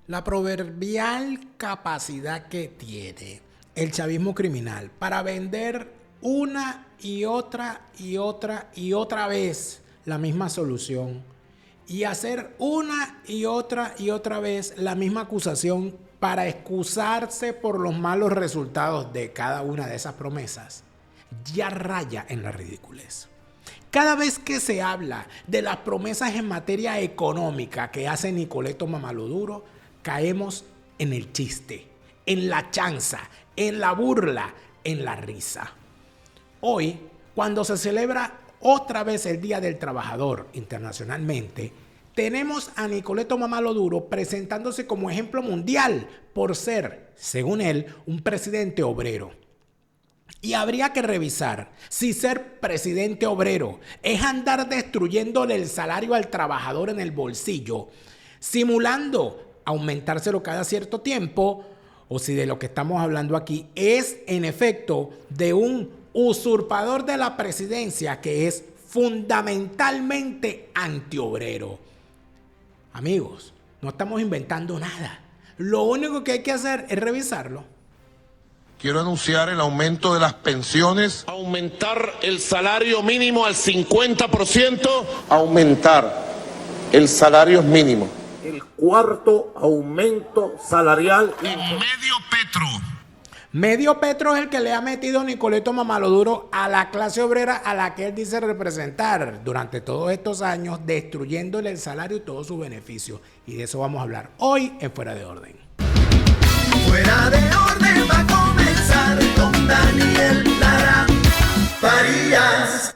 La proverbial capacidad que tiene el chavismo criminal para vender una y otra y otra y otra vez la misma solución y hacer una y otra vez la misma acusación para excusarse por los malos resultados de cada una de esas promesas, ya raya en la ridiculez. Cada vez que se habla de las promesas en materia económica que hace Nicoleto Mamaloduro, caemos en el chiste, en la chanza, en la burla, en la risa. Hoy, cuando se celebra otra vez el Día del Trabajador internacionalmente, tenemos a Nicoleto Mamaloduro presentándose como ejemplo mundial por ser, según él, un presidente obrero. Y habría que revisar si ser presidente obrero es andar destruyéndole el salario al trabajador en el bolsillo, simulando aumentárselo cada cierto tiempo, o si de lo que estamos hablando aquí es en efecto de un usurpador de la presidencia que es fundamentalmente antiobrero. Amigos, no estamos inventando nada. Lo único que hay que hacer es revisarlo. Quiero anunciar el aumento de las pensiones. Aumentar el salario mínimo al 50%. Aumentar el salario mínimo. El cuarto aumento salarial. En medio petro. Medio petro es el que le ha metido Nicoleto Mamaloduro a la clase obrera a la que él dice representar durante todos estos años, destruyéndole el salario y todos sus beneficios. Y de eso vamos a hablar hoy en Fuera de Orden. Fuera de Orden va a comenzar con Daniel Lara Farías.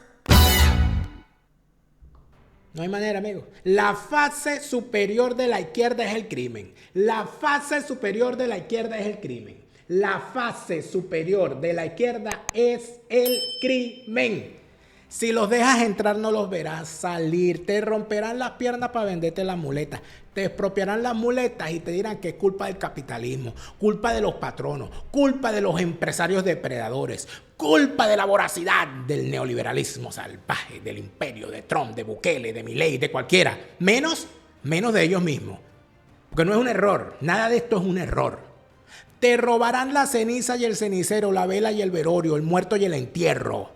No hay manera, amigos. La fase superior de la izquierda es el crimen. La fase superior de la izquierda es el crimen. La fase superior de la izquierda es el crimen. Si los dejas entrar, no los verás salir. Te romperán las piernas para venderte las muletas. Te expropiarán las muletas y te dirán que es culpa del capitalismo, culpa de los patronos, culpa de los empresarios depredadores, culpa de la voracidad del neoliberalismo salvaje, del imperio, de Trump, de Bukele, de Milei, de cualquiera. Menos de ellos mismos. Porque no es un error. Nada de esto es un error. Te robarán la ceniza y el cenicero, la vela y el velorio, el muerto y el entierro.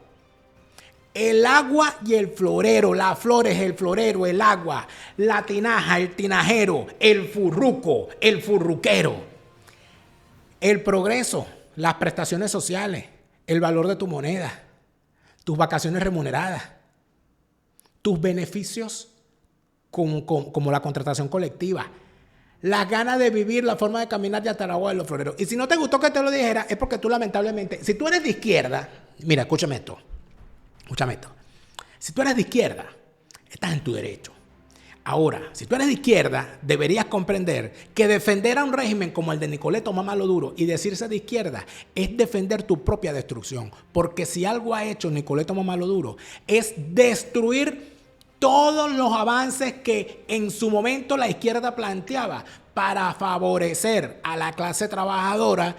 El agua y el florero, las flores, el florero, el agua, la tinaja, el tinajero, el furruco, el furruquero. El progreso, las prestaciones sociales, el valor de tu moneda, tus vacaciones remuneradas, tus beneficios como la contratación colectiva, las ganas de vivir, la forma de caminar de hasta el agua de los floreros. Y si no te gustó que te lo dijera, es porque tú lamentablemente, si tú eres de izquierda, mira, escúchame esto. Si tú eres de izquierda, estás en tu derecho. Ahora, si tú eres de izquierda, deberías comprender que defender a un régimen como el de Nicoleto Mamaloduro y decirse de izquierda es defender tu propia destrucción. Porque si algo ha hecho Nicoleto Mamaloduro es destruir todos los avances que en su momento la izquierda planteaba para favorecer a la clase trabajadora,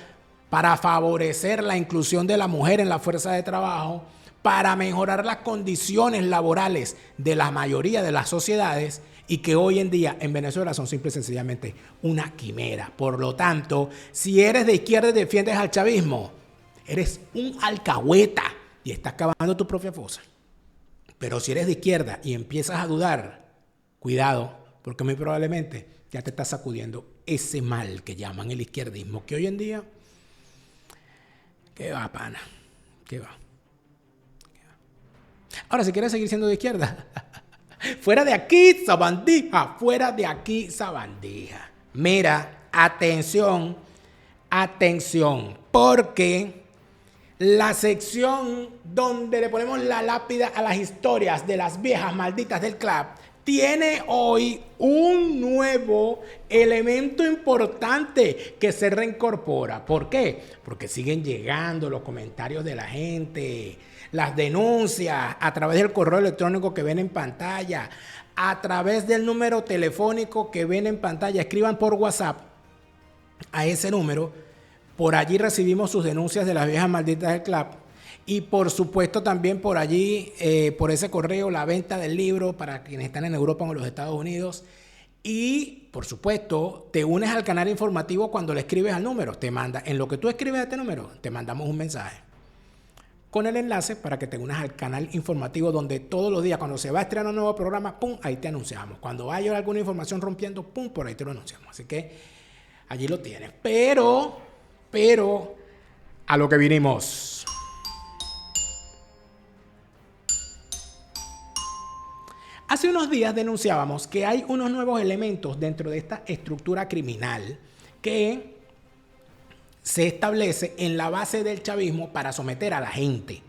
para favorecer la inclusión de la mujer en la fuerza de trabajo, para mejorar las condiciones laborales de la mayoría de las sociedades y que hoy en día en Venezuela son simple y sencillamente una quimera. Por lo tanto, si eres de izquierda y defiendes al chavismo, eres un alcahueta y estás cavando tu propia fosa. Pero si eres de izquierda y empiezas a dudar, cuidado, porque muy probablemente ya te estás sacudiendo ese mal que llaman el izquierdismo, que hoy en día, ¿qué va, pana? ¿Qué va? Ahora, si quieres seguir siendo de izquierda, fuera de aquí, sabandija, fuera de aquí, sabandija. Mira, atención, porque la sección donde le ponemos la lápida a las historias de las viejas malditas del club tiene hoy un nuevo elemento importante que se reincorpora. ¿Por qué? Porque siguen llegando los comentarios de la gente, las denuncias a través del correo electrónico que ven en pantalla, a través del número telefónico que ven en pantalla. Escriban por WhatsApp a ese número. Por allí recibimos sus denuncias de las viejas malditas del club. Y por supuesto también por allí, por ese correo, la venta del libro para quienes están en Europa o en los Estados Unidos. Y, por supuesto, te unes al canal informativo cuando le escribes al número. Te manda, en lo que tú escribes a este número, te mandamos un mensaje con el enlace para que te unas al canal informativo donde todos los días, cuando se va a estrenar un nuevo programa, pum, ahí te anunciamos. Cuando haya alguna información rompiendo, pum, por ahí te lo anunciamos. Así que allí lo tienes. Pero, a lo que vinimos. Hace unos días denunciábamos que hay unos nuevos elementos dentro de esta estructura criminal que se establece en la base del chavismo para someter a la gente.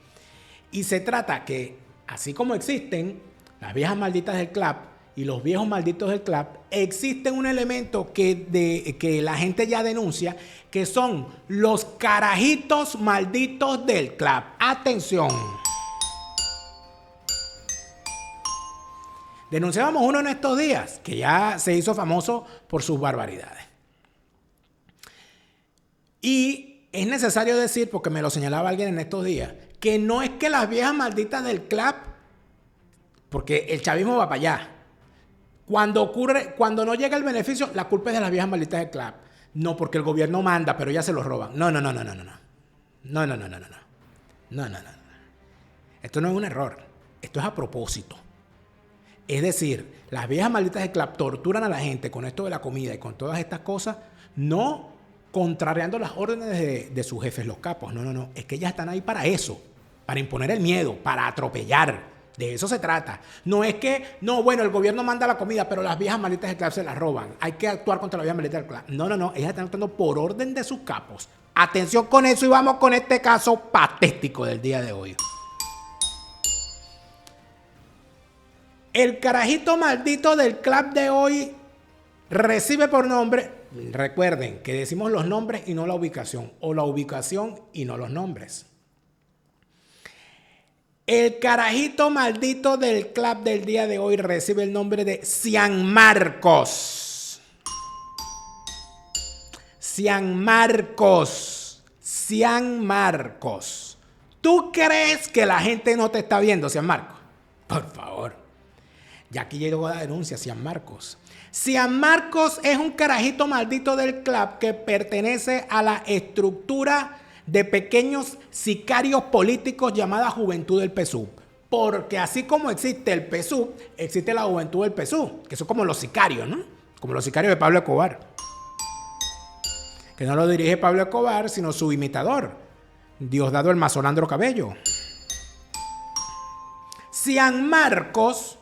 Y se trata que, así como existen las viejas malditas del CLAP y los viejos malditos del CLAP, existe un elemento que la gente ya denuncia, que son los carajitos malditos del CLAP. ¡Atención! Denunciábamos uno en estos días, que ya se hizo famoso por sus barbaridades. Y es necesario decir, porque me lo señalaba alguien en estos días, que no es que las viejas malditas del CLAP, porque el chavismo va para allá. Cuando no llega el beneficio, la culpa es de las viejas malditas del CLAP. No, porque el gobierno manda, pero ya se los roban. No. Esto no es un error. Esto es a propósito. Es decir, las viejas malditas del CLAP torturan a la gente con esto de la comida y con todas estas cosas, no contrariando las órdenes de sus jefes, los capos. No. Es que ellas están ahí para eso, para imponer el miedo, para atropellar. De eso se trata. No es que, el gobierno manda la comida, pero las viejas malditas del CLAP se las roban. Hay que actuar contra las viejas malditas del CLAP. No. Ellas están actuando por orden de sus capos. Atención con eso y vamos con este caso patético del día de hoy. El carajito maldito del CLAP de hoy recibe por nombre, recuerden que decimos los nombres y no la ubicación, o la ubicación y no los nombres. El carajito maldito del CLAP del día de hoy recibe el nombre de Cian Marcos. Cian Marcos. ¿Tú crees que la gente no te está viendo, Cian Marcos? Por favor. Ya aquí llegó la denuncia, Cian Marcos. Cian Marcos es un carajito maldito del CLAP que pertenece a la estructura de pequeños sicarios políticos llamada Juventud del PSUV. Porque así como existe el PSUV, existe la Juventud del PSUV, que son como los sicarios, ¿no? Como los sicarios de Pablo Escobar. Que no lo dirige Pablo Escobar, sino su imitador, Diosdado el Mazolandro Cabello. Cian Marcos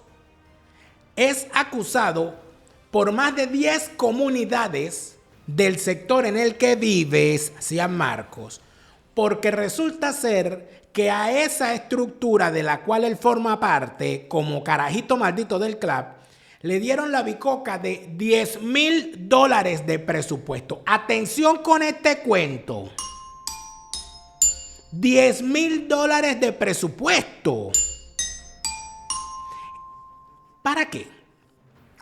es acusado por más de 10 comunidades del sector en el que vives, Cian Marcos, porque resulta ser que a esa estructura de la cual él forma parte, como carajito maldito del CLAP, le dieron la bicoca de $10,000 de presupuesto. Atención con este cuento. $10,000 de presupuesto. ¿Para qué?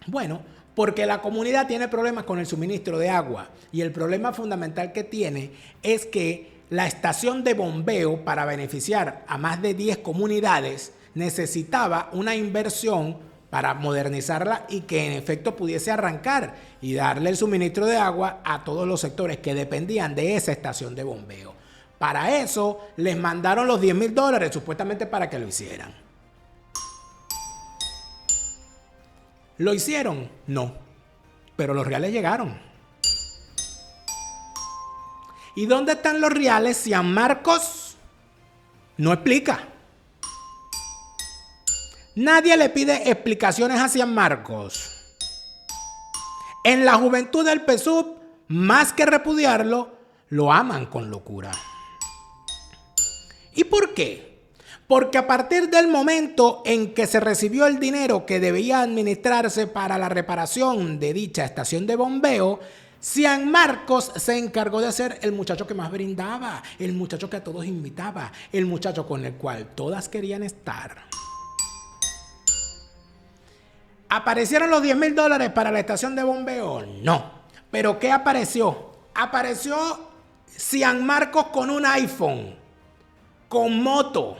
Bueno, porque la comunidad tiene problemas con el suministro de agua y el problema fundamental que tiene es que la estación de bombeo para beneficiar a más de 10 comunidades necesitaba una inversión para modernizarla y que en efecto pudiese arrancar y darle el suministro de agua a todos los sectores que dependían de esa estación de bombeo. Para eso les mandaron los $10,000 supuestamente para que lo hicieran. ¿Lo hicieron? No. Pero los reales llegaron. ¿Y dónde están los reales? Cian Marcos no explica. Nadie le pide explicaciones a Cian Marcos. En la Juventud del PSUV, más que repudiarlo, lo aman con locura. ¿Y por qué? Porque a partir del momento en que se recibió el dinero que debía administrarse para la reparación de dicha estación de bombeo, Cian Marcos se encargó de ser el muchacho que más brindaba, el muchacho que a todos invitaba, el muchacho con el cual todas querían estar. ¿Aparecieron los $10,000 para la estación de bombeo? No. ¿Pero qué apareció? Apareció Cian Marcos con un iPhone, con moto,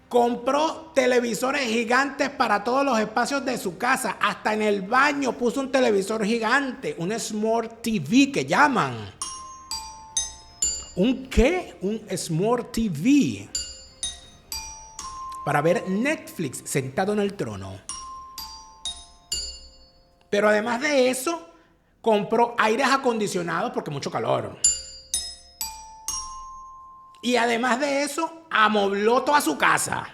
Compró televisores gigantes para todos los espacios de su casa. Hasta en el baño puso un televisor gigante, un Smart TV que llaman. ¿Un qué? Un Smart TV. Para ver Netflix sentado en el trono. Pero además de eso, compró aires acondicionados porque mucho calor. Y además de eso, amobló toda su casa.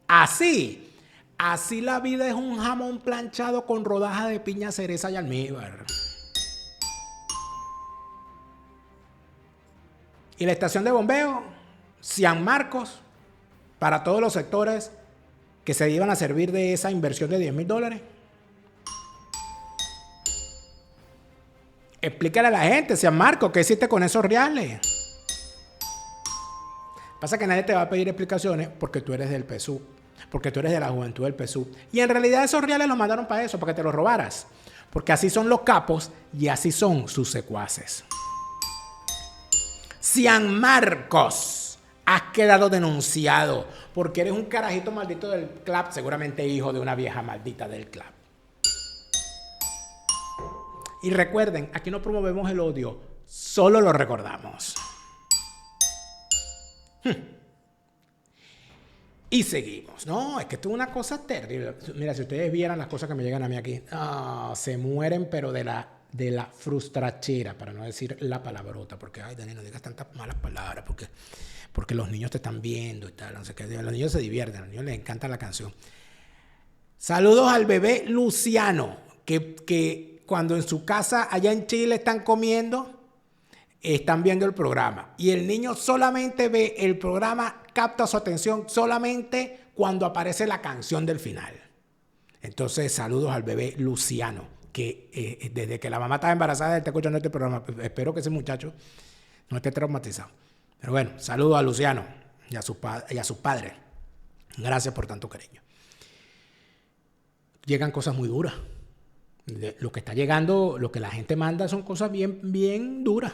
Así la vida es un jamón planchado con rodajas de piña, cereza y almíbar. Y la estación de bombeo, San Marcos, para todos los sectores que se iban a servir de esa inversión de $10,000. Explícale a la gente, San Marcos, ¿qué hiciste con esos reales? Pasa que nadie te va a pedir explicaciones porque tú eres del PSUV, porque tú eres de la juventud del PSUV. Y en realidad esos reales los mandaron para eso, para que te los robaras. Porque así son los capos y así son sus secuaces. San Marcos, has quedado denunciado porque eres un carajito maldito del club, seguramente hijo de una vieja maldita del club. Y recuerden, aquí no promovemos el odio, solo lo recordamos. Y seguimos. No, es que esto es una cosa terrible. Mira, si ustedes vieran las cosas que me llegan a mí aquí, se mueren, pero de la frustrachera, para no decir la palabrota, porque, ay, Dani, no digas tantas malas palabras, porque los niños te están viendo y tal, no sé qué. Los niños se divierten, a los niños les encanta la canción. Saludos al bebé Luciano, que cuando en su casa allá en Chile están comiendo, están viendo el programa. Y el niño solamente ve el programa, capta su atención solamente cuando aparece la canción del final. Entonces, saludos al bebé Luciano, que desde que la mamá estaba embarazada, él está escuchando este programa. Espero que ese muchacho no esté traumatizado. Pero bueno, saludos a Luciano y a sus padres. Gracias por tanto cariño. Llegan cosas muy duras. Lo que está llegando, lo que la gente manda son cosas bien, bien duras.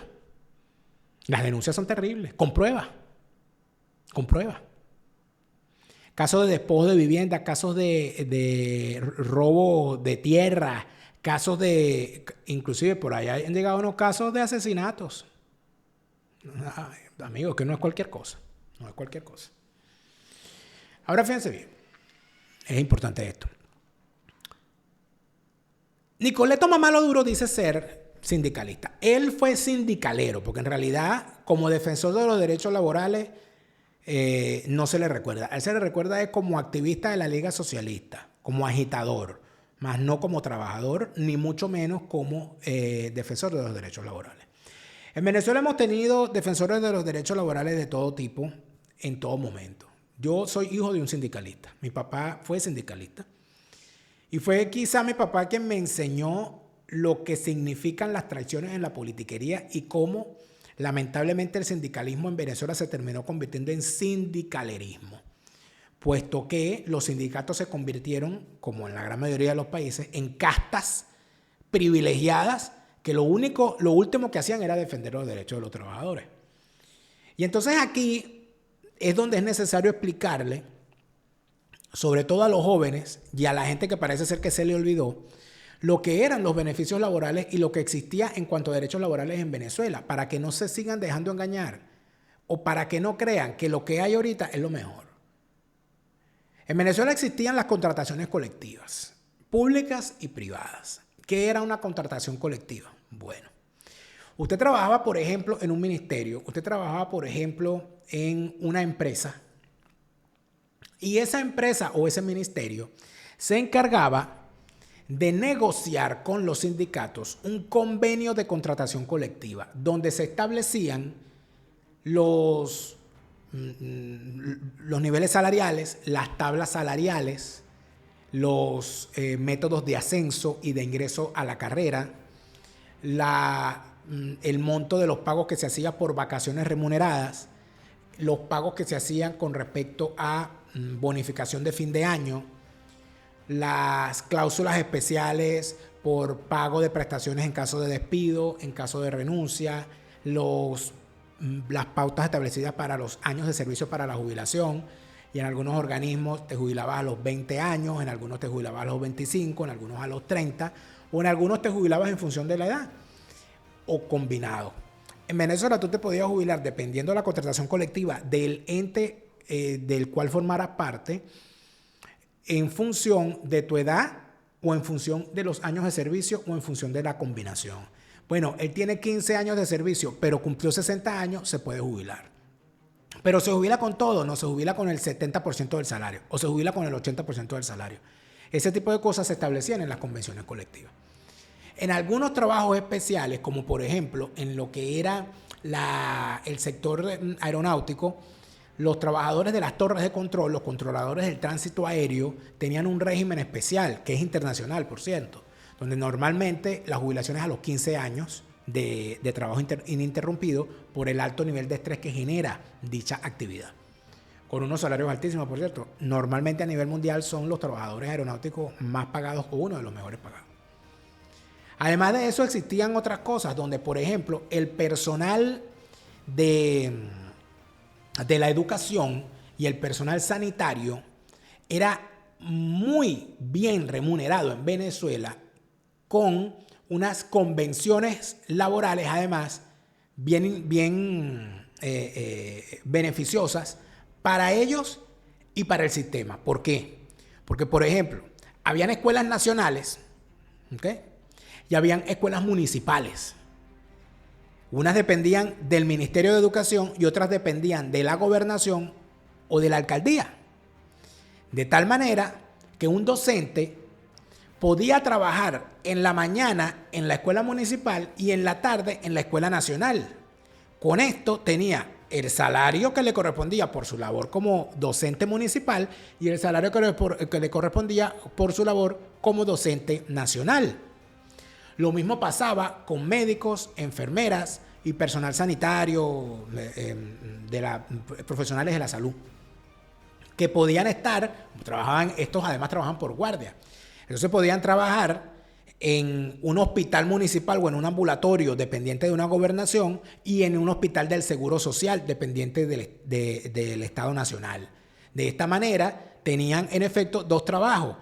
Las denuncias son terribles, con pruebas. Con pruebas. Casos de despojo de vivienda, casos de robo de tierra, casos de... Inclusive por allá han llegado unos casos de asesinatos. Ay, amigos, que no es cualquier cosa. No es cualquier cosa. Ahora fíjense bien. Es importante esto. Nicoleto Mamalo Duro dice ser sindicalista. Él fue sindicalero, porque en realidad, como defensor de los derechos laborales, no se le recuerda. A él se le recuerda es como activista de la Liga Socialista, como agitador, más no como trabajador, ni mucho menos como defensor de los derechos laborales. En Venezuela hemos tenido defensores de los derechos laborales de todo tipo, en todo momento. Yo soy hijo de un sindicalista. Mi papá fue sindicalista. Y fue quizá mi papá quien me enseñó lo que significan las traiciones en la politiquería y cómo lamentablemente el sindicalismo en Venezuela se terminó convirtiendo en sindicalerismo, puesto que los sindicatos se convirtieron, como en la gran mayoría de los países, en castas privilegiadas que lo último que hacían era defender los derechos de los trabajadores. Y entonces aquí es donde es necesario explicarle, sobre todo a los jóvenes y a la gente que parece ser que se le olvidó, lo que eran los beneficios laborales y lo que existía en cuanto a derechos laborales en Venezuela, para que no se sigan dejando engañar o para que no crean que lo que hay ahorita es lo mejor. En Venezuela existían las contrataciones colectivas, públicas y privadas. ¿Qué era una contratación colectiva? Bueno, usted trabajaba, por ejemplo, en un ministerio, usted trabajaba, por ejemplo, en una empresa, y esa empresa o ese ministerio se encargaba de negociar con los sindicatos un convenio de contratación colectiva donde se establecían los niveles salariales, las tablas salariales, los métodos de ascenso y de ingreso a la carrera, el monto de los pagos que se hacía por vacaciones remuneradas, los pagos que se hacían con respecto a bonificación de fin de año, las cláusulas especiales por pago de prestaciones en caso de despido, en caso de renuncia, los las pautas establecidas para los años de servicio para la jubilación, y en algunos organismos te jubilabas a los 20 años, en algunos te jubilabas a los 25, en algunos a los 30, o en algunos te jubilabas en función de la edad, o combinado. En Venezuela tú te podías jubilar dependiendo de la contratación colectiva del ente del cual formaras parte, en función de tu edad o en función de los años de servicio o en función de la combinación. Bueno, él tiene 15 años de servicio, pero cumplió 60 años, se puede jubilar. Pero se jubila con todo, no se jubila con el 70% del salario o se jubila con el 80% del salario. Ese tipo de cosas se establecían en las convenciones colectivas. En algunos trabajos especiales, como por ejemplo en lo que era el sector aeronáutico, los trabajadores de las torres de control, los controladores del tránsito aéreo, tenían un régimen especial, que es internacional, por cierto, donde normalmente la jubilación es a los 15 años de trabajo ininterrumpido por el alto nivel de estrés que genera dicha actividad. Con unos salarios altísimos, por cierto. Normalmente a nivel mundial son los trabajadores aeronáuticos más pagados o uno de los mejores pagados. Además de eso existían otras cosas donde, por ejemplo, el personal de la educación y el personal sanitario era muy bien remunerado en Venezuela, con unas convenciones laborales además bien beneficiosas para ellos y para el sistema. ¿Por qué? Porque, por ejemplo, habían escuelas nacionales, ¿okay? Y habían escuelas municipales. Unas dependían del Ministerio de Educación y otras dependían de la gobernación o de la alcaldía. De tal manera que un docente podía trabajar en la mañana en la escuela municipal y en la tarde en la escuela nacional. Con esto tenía el salario que le correspondía por su labor como docente municipal y el salario que le correspondía por su labor como docente nacional. Lo mismo pasaba con médicos, enfermeras y personal sanitario, profesionales de la salud, que podían estos además trabajaban por guardia. Entonces podían trabajar en un hospital municipal o en un ambulatorio dependiente de una gobernación y en un hospital del Seguro Social dependiente del Estado Nacional. De esta manera tenían en efecto dos trabajos.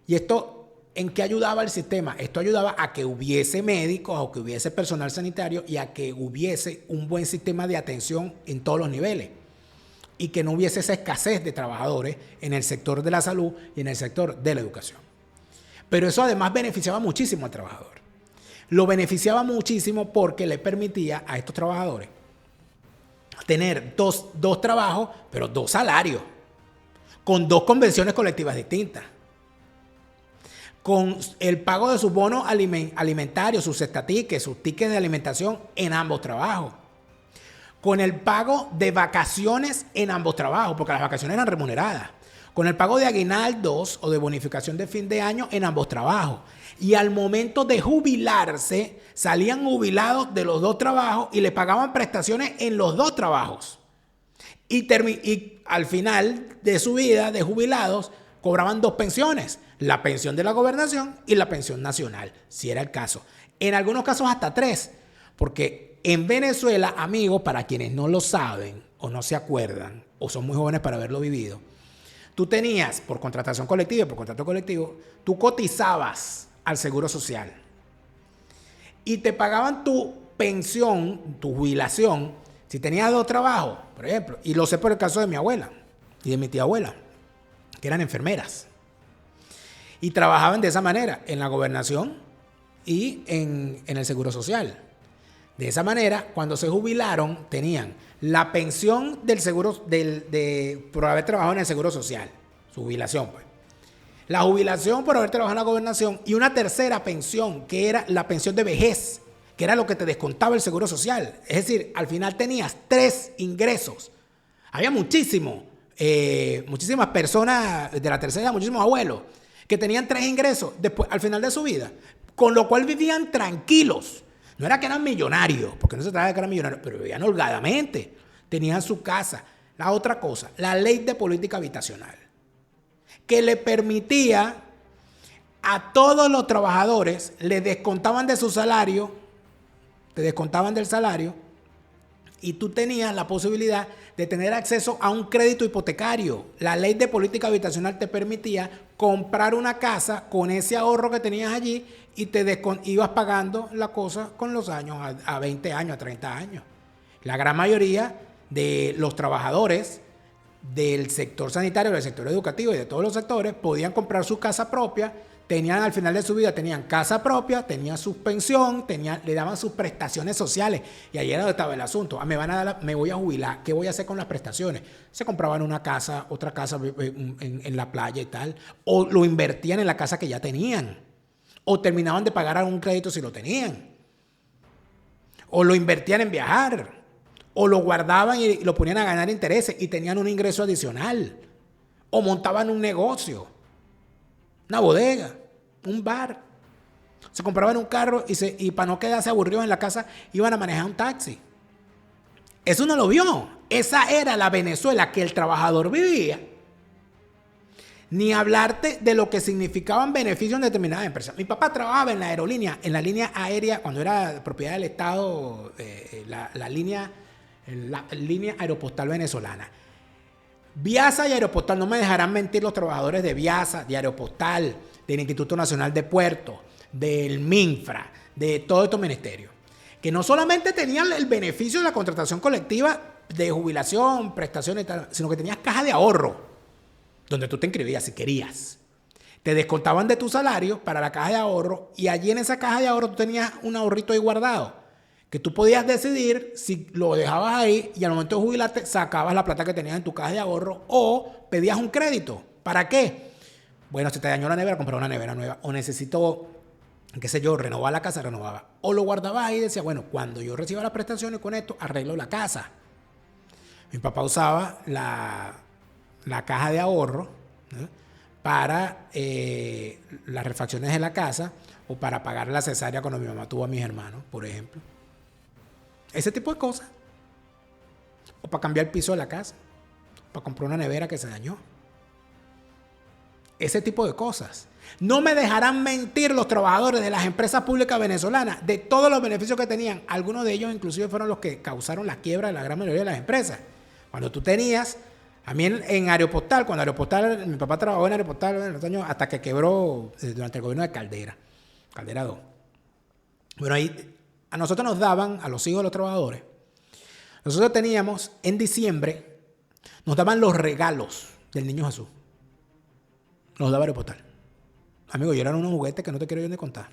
¿Y esto en qué ayudaba el sistema? Esto ayudaba a que hubiese médicos, a que hubiese personal sanitario y a que hubiese un buen sistema de atención en todos los niveles y que no hubiese esa escasez de trabajadores en el sector de la salud y en el sector de la educación. Pero eso además beneficiaba muchísimo al trabajador. Lo beneficiaba muchísimo porque le permitía a estos trabajadores tener dos trabajos, pero dos salarios, con dos convenciones colectivas distintas, con el pago de sus bonos alimentarios, sus cestatiques, sus tickets de alimentación en ambos trabajos, con el pago de vacaciones en ambos trabajos, porque las vacaciones eran remuneradas, con el pago de aguinaldos o de bonificación de fin de año en ambos trabajos. Y al momento de jubilarse, salían jubilados de los dos trabajos y le pagaban prestaciones en los dos trabajos. Y al final de su vida de jubilados, cobraban dos pensiones, la pensión de la gobernación y la pensión nacional, si era el caso. En algunos casos hasta tres, porque en Venezuela, amigos, para quienes no lo saben o no se acuerdan o son muy jóvenes para haberlo vivido, tú tenías, por contratación colectiva y por contrato colectivo, tú cotizabas al Seguro Social y te pagaban tu pensión, tu jubilación, si tenías dos trabajos, por ejemplo, y lo sé por el caso de mi abuela y de mi tía abuela, que eran enfermeras, y trabajaban de esa manera en la gobernación y en el Seguro Social. De esa manera, cuando se jubilaron, tenían la pensión del seguro por haber trabajado en el Seguro Social, su jubilación, pues. La jubilación por haber trabajado en la gobernación y una tercera pensión, que era la pensión de vejez, que era lo que te descontaba el Seguro Social. Es decir, al final tenías tres ingresos. Había muchísimas personas de la tercera edad, muchísimos abuelos, que tenían tres ingresos después, al final de su vida, con lo cual vivían tranquilos. No era que eran millonarios, porque no se trata de que eran millonarios, pero vivían holgadamente, tenían su casa. La otra cosa, la ley de política habitacional, que le permitía a todos los trabajadores, le descontaban de su salario, le descontaban del salario y tú tenías la posibilidad de tener acceso a un crédito hipotecario. La ley de política habitacional te permitía comprar una casa con ese ahorro que tenías allí y ibas pagando la cosa con los años, a 20 años, a 30 años. La gran mayoría de los trabajadores del sector sanitario, del sector educativo y de todos los sectores podían comprar su casa propia, tenían al final de su vida, tenían casa propia, tenían su pensión, le daban sus prestaciones sociales. Y ahí era donde estaba el asunto. Me voy a jubilar, ¿qué voy a hacer con las prestaciones? Se compraban una casa, otra casa en la playa y tal, o lo invertían en la casa que ya tenían, o terminaban de pagar algún crédito si lo tenían, o lo invertían en viajar, o lo guardaban y lo ponían a ganar intereses y tenían un ingreso adicional, o montaban un negocio, una bodega, un bar. Se compraban un carro y para no quedarse aburridos en la casa iban a manejar un taxi. Eso no lo vio. Esa era la Venezuela que el trabajador vivía. Ni hablarte de lo que significaban beneficios en determinadas empresas. Mi papá trabajaba en la aerolínea, en la línea aérea, cuando era propiedad del Estado, la línea aeropostal venezolana. Viasa y Aeropostal, no me dejarán mentir los trabajadores de Viasa, de Aeropostal, del Instituto Nacional de Puertos, del MINFRA, de todos estos ministerios, que no solamente tenían el beneficio de la contratación colectiva de jubilación, prestaciones y tal, sino que tenías caja de ahorro, donde tú te inscribías si querías. Te descontaban de tu salario para la caja de ahorro y allí en esa caja de ahorro tú tenías un ahorrito ahí guardado, que tú podías decidir si lo dejabas ahí y al momento de jubilarte sacabas la plata que tenías en tu caja de ahorro o pedías un crédito. ¿Para qué? Bueno, si te dañó la nevera, compraba una nevera nueva. O necesito, qué sé yo, renovar la casa, renovaba. O lo guardabas ahí y decía, bueno, cuando yo reciba las prestaciones con esto, arreglo la casa. Mi papá usaba la caja de ahorro, ¿no?, para las refacciones de la casa o para pagar la cesárea cuando mi mamá tuvo a mis hermanos, por ejemplo. Ese tipo de cosas. O para cambiar el piso de la casa. Para comprar una nevera que se dañó. Ese tipo de cosas. No me dejarán mentir los trabajadores de las empresas públicas venezolanas de todos los beneficios que tenían. Algunos de ellos inclusive fueron los que causaron la quiebra de la gran mayoría de las empresas. Cuando tú tenías, a mí en Aeropostal, cuando Aeropostal, mi papá trabajó en Aeropostal en los años hasta que quebró durante el gobierno de Caldera 2. Bueno, ahí a nosotros nos daban, a los hijos de los trabajadores, nosotros teníamos en diciembre, nos daban los regalos del Niño Jesús. Nos daba Aeropostal. Amigo, yo eran unos juguetes que no te quiero yo ni contar.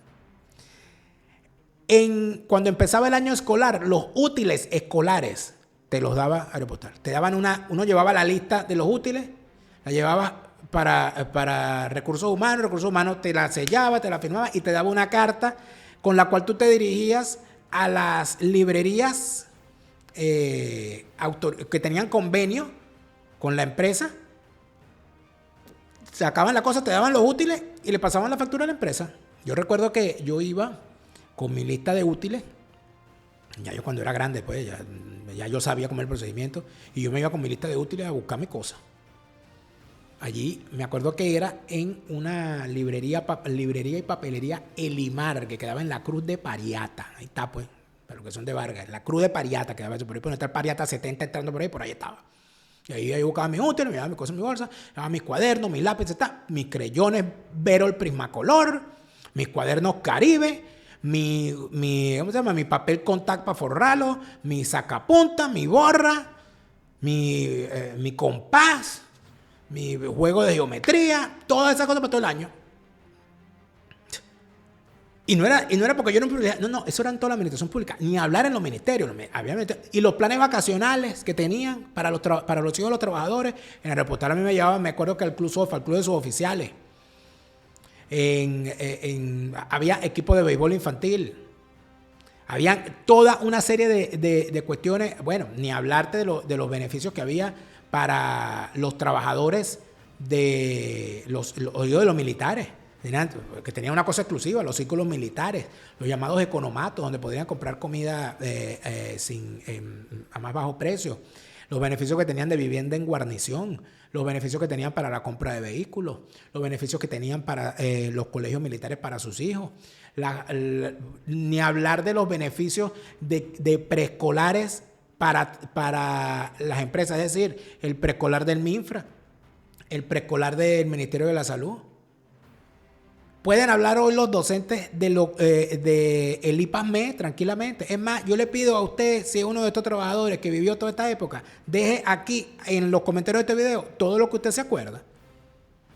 Cuando empezaba el año escolar, los útiles escolares te los daba Aeropostal. Te daban uno llevaba la lista de los útiles, la llevaba para recursos humanos te la sellaba, te la firmaba y te daba una carta con la cual tú te dirigías a las librerías que tenían convenio con la empresa, sacaban la cosa, te daban los útiles y le pasaban la factura a la empresa. Yo recuerdo que yo iba con mi lista de útiles, ya yo cuando era grande, pues ya yo sabía cómo era el procedimiento, y yo me iba con mi lista de útiles a buscar mi cosa. Allí me acuerdo que era en una librería y papelería Elimar, que quedaba en la Cruz de Pariata. Ahí está, pues, para los que son de Vargas. La Cruz de Pariata quedaba por ahí, por está el Pariata 70 entrando por ahí estaba. Y ahí buscaba mis útiles, me llevaba mis cosas en mi bolsa, llevaba mis cuadernos, mis lápices, mis creyones Verol Prismacolor, mis cuadernos Caribe, ¿cómo se llama? Mi papel contact para forrarlo, mi sacapunta, mi borra, mi compás, mi juego de geometría, todas esas cosas para todo el año. Y no era porque yo no publicidad, no, eso era en toda la administración pública, ni hablar en los ministerios. Y los planes vacacionales que tenían para los hijos de los trabajadores, en Aeropostal a mí me llevaban, me acuerdo que al club de suboficiales, había equipo de béisbol infantil, había toda una serie de cuestiones, bueno, ni hablarte de los beneficios que había para los trabajadores de los militares, que tenían una cosa exclusiva, los círculos militares, los llamados economatos, donde podrían comprar comida a más bajo precio, los beneficios que tenían de vivienda en guarnición, los beneficios que tenían para la compra de vehículos, los beneficios que tenían para los colegios militares para sus hijos, ni hablar de los beneficios de preescolares para las empresas, es decir, el preescolar del MINFRA, el preescolar del Ministerio de la Salud. Pueden hablar hoy los docentes de el IPASME tranquilamente. Es más, yo le pido a usted, si es uno de estos trabajadores que vivió toda esta época, deje aquí en los comentarios de este video todo lo que usted se acuerda.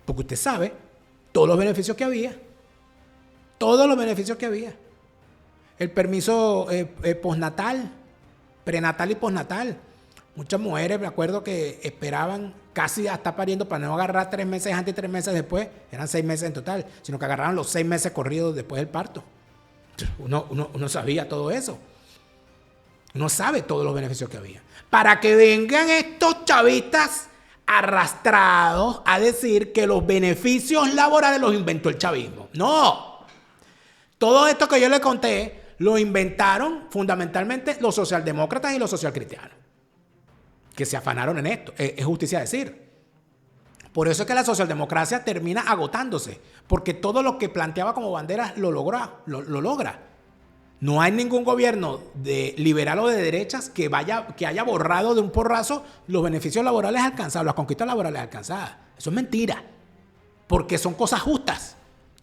Porque usted sabe todos los beneficios que había. Todos los beneficios que había. El permiso postnatal, prenatal y postnatal. Muchas mujeres, me acuerdo que esperaban casi hasta pariendo para no agarrar 3 meses antes y 3 meses después. Eran 6 meses en total, sino que agarraron los 6 meses corridos después del parto. Uno sabía todo eso. Uno sabe todos los beneficios que había. Para que vengan estos chavistas arrastrados a decir que los beneficios laborales los inventó el chavismo. No. Todo esto que yo le conté lo inventaron fundamentalmente los socialdemócratas y los socialcristianos, que se afanaron en esto. Es justicia decir. Por eso es que la socialdemocracia termina agotándose, porque todo lo que planteaba como bandera lo logra. No hay ningún gobierno de liberal o de derechas que haya borrado de un porrazo los beneficios laborales alcanzados, las conquistas laborales alcanzadas. Eso es mentira, porque son cosas justas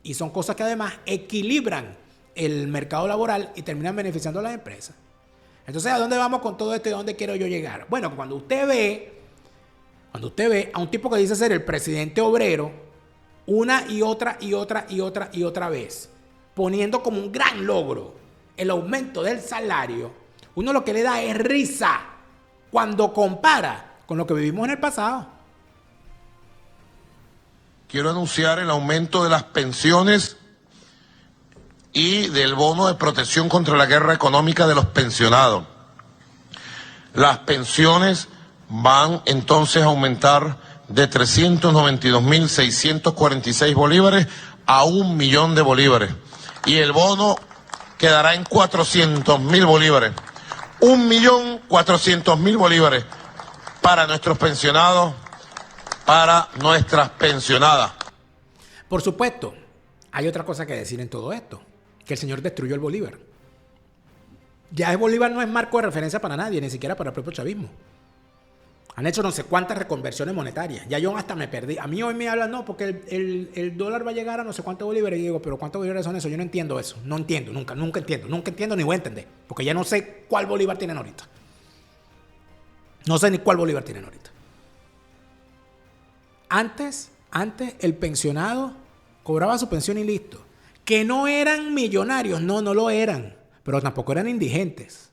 y son cosas que además equilibran el mercado laboral y terminan beneficiando a las empresas. Entonces, ¿a dónde vamos con todo esto y a dónde quiero yo llegar? Bueno, cuando usted ve a un tipo que dice ser el presidente obrero una y otra vez, poniendo como un gran logro el aumento del salario, uno lo que le da es risa cuando compara con lo que vivimos en el pasado. Quiero anunciar el aumento de las pensiones y del bono de protección contra la guerra económica de los pensionados. Las pensiones van entonces a aumentar de 392.646 bolívares a 1 millón de bolívares. Y el bono quedará en 400.000 bolívares. 1.400.000 bolívares para nuestros pensionados, para nuestras pensionadas. Por supuesto, hay otra cosa que decir en todo esto, que el señor destruyó el bolívar. Ya el bolívar no es marco de referencia para nadie, ni siquiera para el propio chavismo. Han hecho no sé cuántas reconversiones monetarias. Ya yo hasta me perdí. A mí hoy me hablan, no, porque el dólar va a llegar a no sé cuántos bolívares. Y digo, pero ¿cuántos bolívares son esos? Yo no entiendo eso. No entiendo, nunca entiendo ni voy a entender. Porque ya no sé cuál bolívar tienen ahorita. No sé ni cuál bolívar tienen ahorita. Antes el pensionado cobraba su pensión y listo. Que no eran millonarios, no lo eran. Pero tampoco eran indigentes.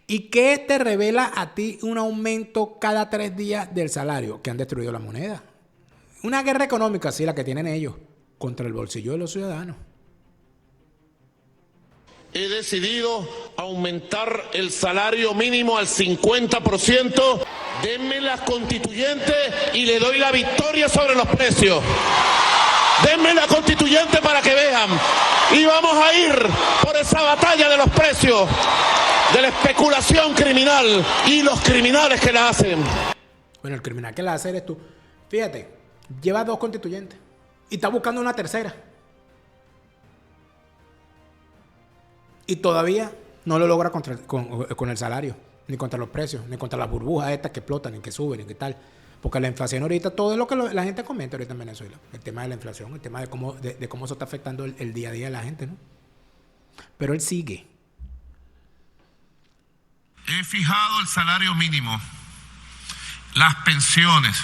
¿Y qué te revela a ti un aumento cada 3 días del salario? Que han destruido la moneda. Una guerra económica, sí, la que tienen ellos, contra el bolsillo de los ciudadanos. He decidido aumentar el salario mínimo al 50%. Denme las constituyentes y le doy la victoria sobre los precios. Denme la constituyente para que vean. Y vamos a ir por esa batalla de los precios, de la especulación criminal y los criminales que la hacen. Bueno, el criminal que la hace eres tú. Fíjate, lleva 2 constituyentes y está buscando una tercera. Y todavía no lo logra con el salario, ni contra los precios, ni contra las burbujas estas que explotan, ni que suben, ni que tal. Porque la inflación ahorita, todo es lo que la gente comenta ahorita en Venezuela. El tema de la inflación, el tema de cómo eso está afectando el día a día de la gente, ¿no? Pero él sigue. He fijado el salario mínimo, las pensiones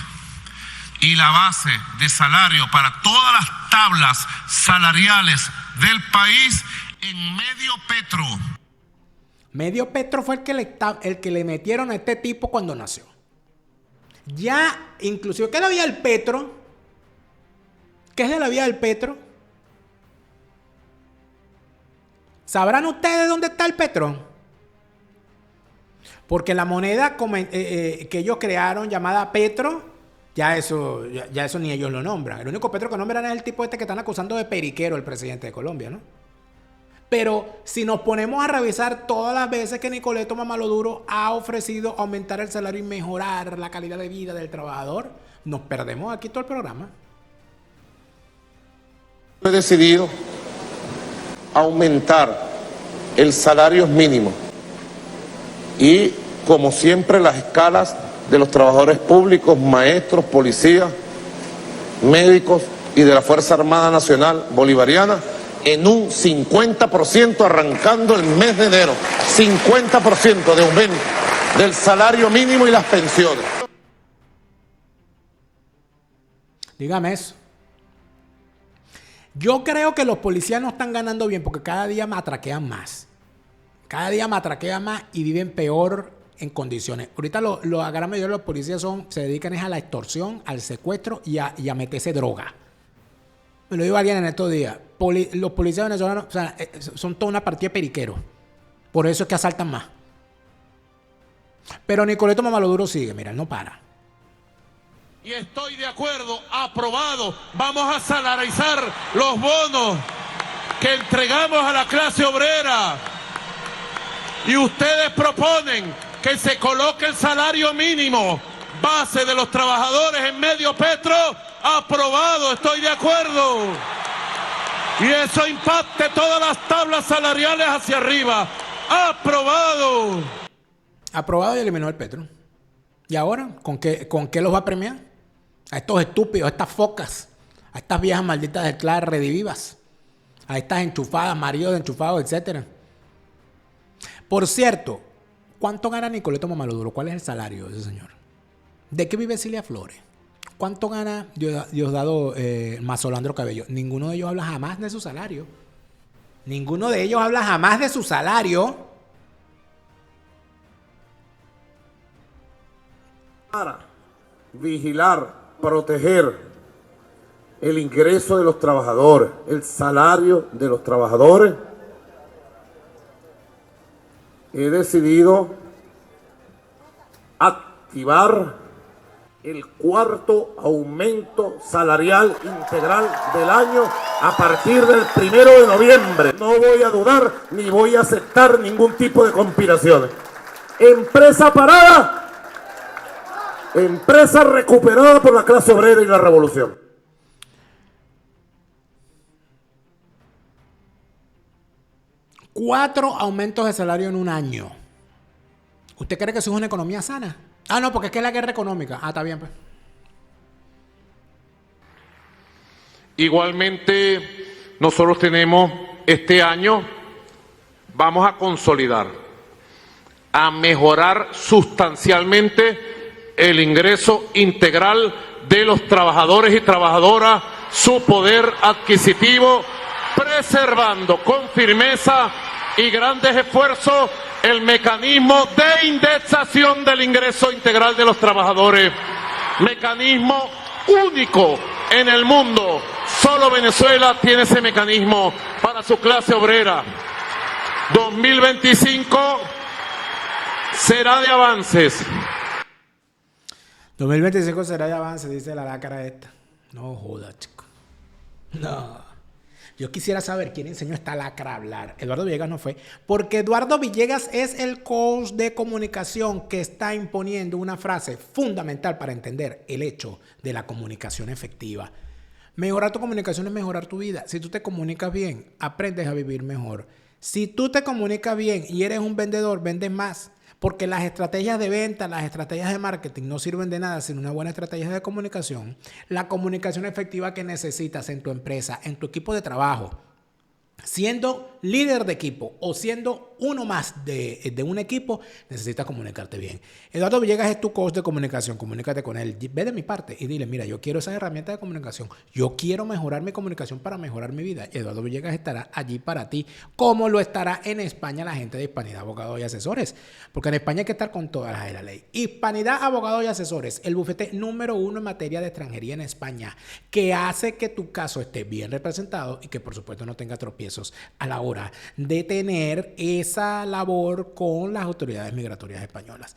y la base de salario para todas las tablas salariales del país en medio petro. Medio petro fue el que le metieron a este tipo cuando nació. Ya, inclusive, ¿qué es la vía del petro? ¿Qué es de la vía del petro? ¿Sabrán ustedes dónde está el petro? Porque la moneda que ellos crearon llamada petro, ya eso ni ellos lo nombran. El único petro que nombran es el tipo este que están acusando de periquero, el presidente de Colombia, ¿no? Pero si nos ponemos a revisar todas las veces que Nicoleto Mamaloduro ha ofrecido aumentar el salario y mejorar la calidad de vida del trabajador, nos perdemos aquí todo el programa. He decidido aumentar el salario mínimo y, como siempre, las escalas de los trabajadores públicos, maestros, policías, médicos y de la Fuerza Armada Nacional Bolivariana en un 50% arrancando el mes de enero. 50% de aumento del salario mínimo y las pensiones. Dígame eso. Yo creo que los policías no están ganando bien porque cada día matraquean más. Cada día matraquean más y viven peor en condiciones. Ahorita la gran mayoría de los policías se dedican a la extorsión, al secuestro y a meterse droga. Me lo dijo alguien en estos días. Los policías venezolanos, o sea, son toda una partida de periqueros. Por eso es que asaltan más. Pero Nicoleto Mamaloduro sigue, mira, él no para. Y estoy de acuerdo, aprobado. Vamos a salarizar los bonos que entregamos a la clase obrera. Y ustedes proponen que se coloque el salario mínimo base de los trabajadores en medio petro. Aprobado, estoy de acuerdo. Y eso impacte todas las tablas salariales hacia arriba. Aprobado. Aprobado y eliminó el petro. ¿Y ahora? ¿Con qué los va a premiar? A estos estúpidos, a estas focas, a estas viejas malditas de clase redivivas, a estas enchufadas, maridos enchufados, etc. Por cierto, ¿cuánto gana Nicoleto Mamaloduro? ¿Cuál es el salario de ese señor? ¿De qué vive Cilia Flores? ¿Cuánto gana Diosdado Mazolandro Cabello? Ninguno de ellos habla jamás de su salario. Ninguno de ellos habla jamás de su salario. Para vigilar, proteger el ingreso de los trabajadores, el salario de los trabajadores, he decidido activar el cuarto aumento salarial integral del año a partir del 1 de noviembre. No voy a dudar ni voy a aceptar ningún tipo de conspiraciones. Empresa parada. Empresa recuperada por la clase obrera y la revolución. Cuatro aumentos de salario en un año. ¿Usted cree que eso es una economía sana? Ah, no, porque es que es la guerra económica. Ah, está bien, pues. Igualmente, nosotros tenemos este año, vamos a consolidar, a mejorar sustancialmente el ingreso integral de los trabajadores y trabajadoras, su poder adquisitivo, preservando con firmeza y grandes esfuerzos el mecanismo de indexación del ingreso integral de los trabajadores. Mecanismo único en el mundo. Solo Venezuela tiene ese mecanismo para su clase obrera. 2025 será de avances. 2025 será de avance, dice la lacra esta. No joda, chico. No. Yo quisiera saber quién enseñó a esta lacra a hablar. Eduardo Villegas no fue. Porque Eduardo Villegas es el coach de comunicación que está imponiendo una frase fundamental para entender el hecho de la comunicación efectiva. Mejorar tu comunicación es mejorar tu vida. Si tú te comunicas bien, aprendes a vivir mejor. Si tú te comunicas bien y eres un vendedor, vendes más. Porque las estrategias de venta, las estrategias de marketing no sirven de nada sin una buena estrategia de comunicación. La comunicación efectiva que necesitas en tu empresa, en tu equipo de trabajo, siendo líder de equipo o siendo uno más de un equipo, necesitas comunicarte bien. Eduardo Villegas es tu coach de comunicación. Comunícate con él. Ve de mi parte y dile, mira, yo quiero esa herramienta de comunicación. Yo quiero mejorar mi comunicación para mejorar mi vida. Y Eduardo Villegas estará allí para ti, como lo estará en España la gente de Hispanidad, Abogados y Asesores. Porque en España hay que estar con todas las de la ley. Hispanidad, Abogados y Asesores, el bufete número 1 en materia de extranjería en España, que hace que tu caso esté bien representado y que por supuesto no tenga tropiezos a la hora de tener esa labor con las autoridades migratorias españolas.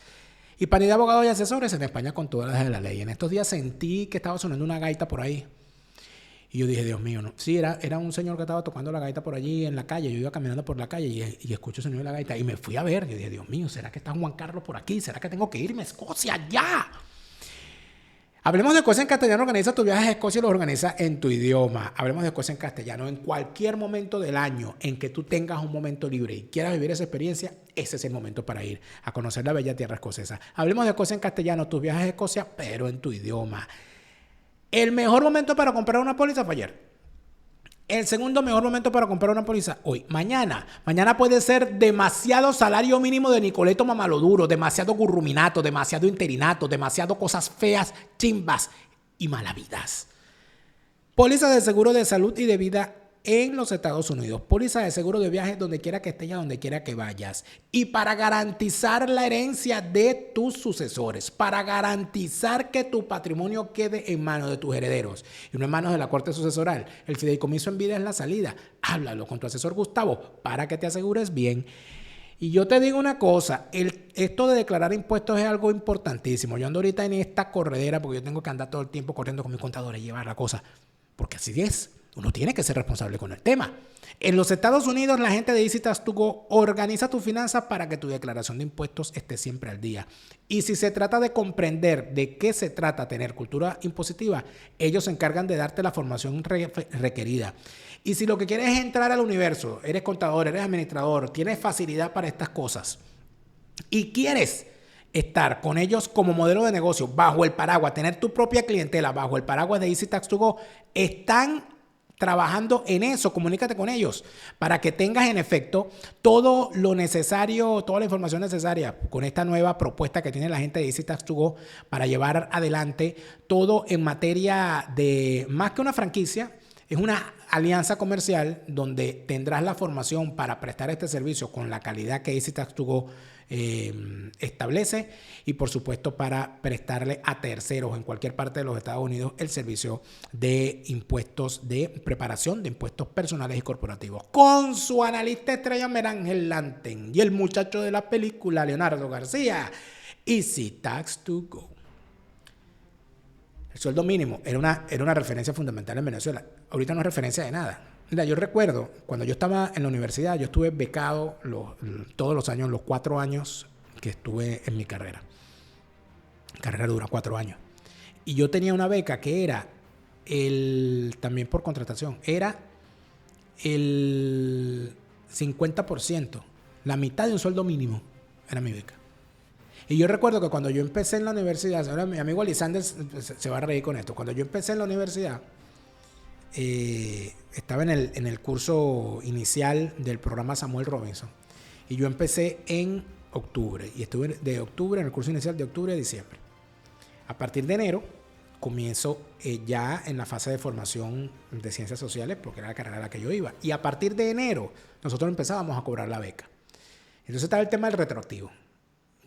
Hispanidad, Abogados y Asesores en España con todas las de la ley. En estos días sentí que estaba sonando una gaita por ahí. Y yo dije, Dios mío, no. Sí, era un señor que estaba tocando la gaita por allí en la calle. Yo iba caminando por la calle y escucho el sonido de la gaita. Y me fui a ver. Yo dije, Dios mío, ¿será que está Juan Carlos por aquí? ¿Será que tengo que irme a Escocia ya? Hablemos de Escocia en castellano. Organiza tus viajes a Escocia y los organiza en tu idioma. Hablemos de Escocia en castellano. En cualquier momento del año en que tú tengas un momento libre y quieras vivir esa experiencia, ese es el momento para ir a conocer la bella tierra escocesa. Hablemos de Escocia en castellano. Tus viajes a Escocia, pero en tu idioma. El mejor momento para comprar una póliza fue ayer. El segundo mejor momento para comprar una póliza hoy. Mañana puede ser demasiado salario mínimo de Nicoleto Mamaloduro, demasiado gurruminato, demasiado interinato, demasiado cosas feas, chimbas y malavidas. Póliza de seguro de salud y de vida en los Estados Unidos. Póliza de seguro de viajes donde quiera que estés y a donde quiera que vayas. Y para garantizar la herencia de tus sucesores, para garantizar que tu patrimonio quede en manos de tus herederos y no en manos de la corte sucesoral, el fideicomiso en vida es la salida. Háblalo con tu asesor Gustavo para que te asegures bien. Y yo te digo una cosa, esto de declarar impuestos es algo importantísimo. Yo ando ahorita en esta corredera porque yo tengo que andar todo el tiempo corriendo con mis contadores y llevar la cosa, porque así es. Uno tiene que ser responsable con el tema. En los Estados Unidos, la gente de Easy Tax To Go organiza tus finanzas para que tu declaración de impuestos esté siempre al día. Y si se trata de comprender de qué se trata tener cultura impositiva, ellos se encargan de darte la formación requerida. Y si lo que quieres es entrar al universo, eres contador, eres administrador, tienes facilidad para estas cosas y quieres estar con ellos como modelo de negocio bajo el paraguas, tener tu propia clientela bajo el paraguas de Easy Tax To Go, están trabajando en eso. Comunícate con ellos para que tengas en efecto todo lo necesario, toda la información necesaria con esta nueva propuesta que tiene la gente de Easy Tax To Go para llevar adelante todo en materia de, más que una franquicia, es una alianza comercial donde tendrás la formación para prestar este servicio con la calidad que Easy Tax To Go establece y por supuesto para prestarle a terceros en cualquier parte de los Estados Unidos el servicio de impuestos, de preparación de impuestos personales y corporativos con su analista estrella Merángel Lanten y el muchacho de la película Leonardo García. Easy Tax To Go. El sueldo mínimo era una referencia fundamental en Venezuela. Ahorita no es referencia de nada. Mira, yo recuerdo cuando yo estaba en la universidad, yo estuve becado todos los años, los 4 años que estuve en mi carrera. La carrera dura 4 años. Y yo tenía una beca que era también por contratación, era el 50%, la mitad de un sueldo mínimo era mi beca. Y yo recuerdo que cuando yo empecé en la universidad, ahora mi amigo Alisander se va a reír con esto, cuando yo empecé en la universidad, estaba en el curso inicial del programa Samuel Robinson y yo empecé en octubre y estuve de octubre en el curso inicial de octubre a diciembre. A partir de enero comienzo ya en la fase de formación de ciencias sociales porque era la carrera a la que yo iba y a partir de enero nosotros empezábamos a cobrar la beca. Entonces estaba el tema del retroactivo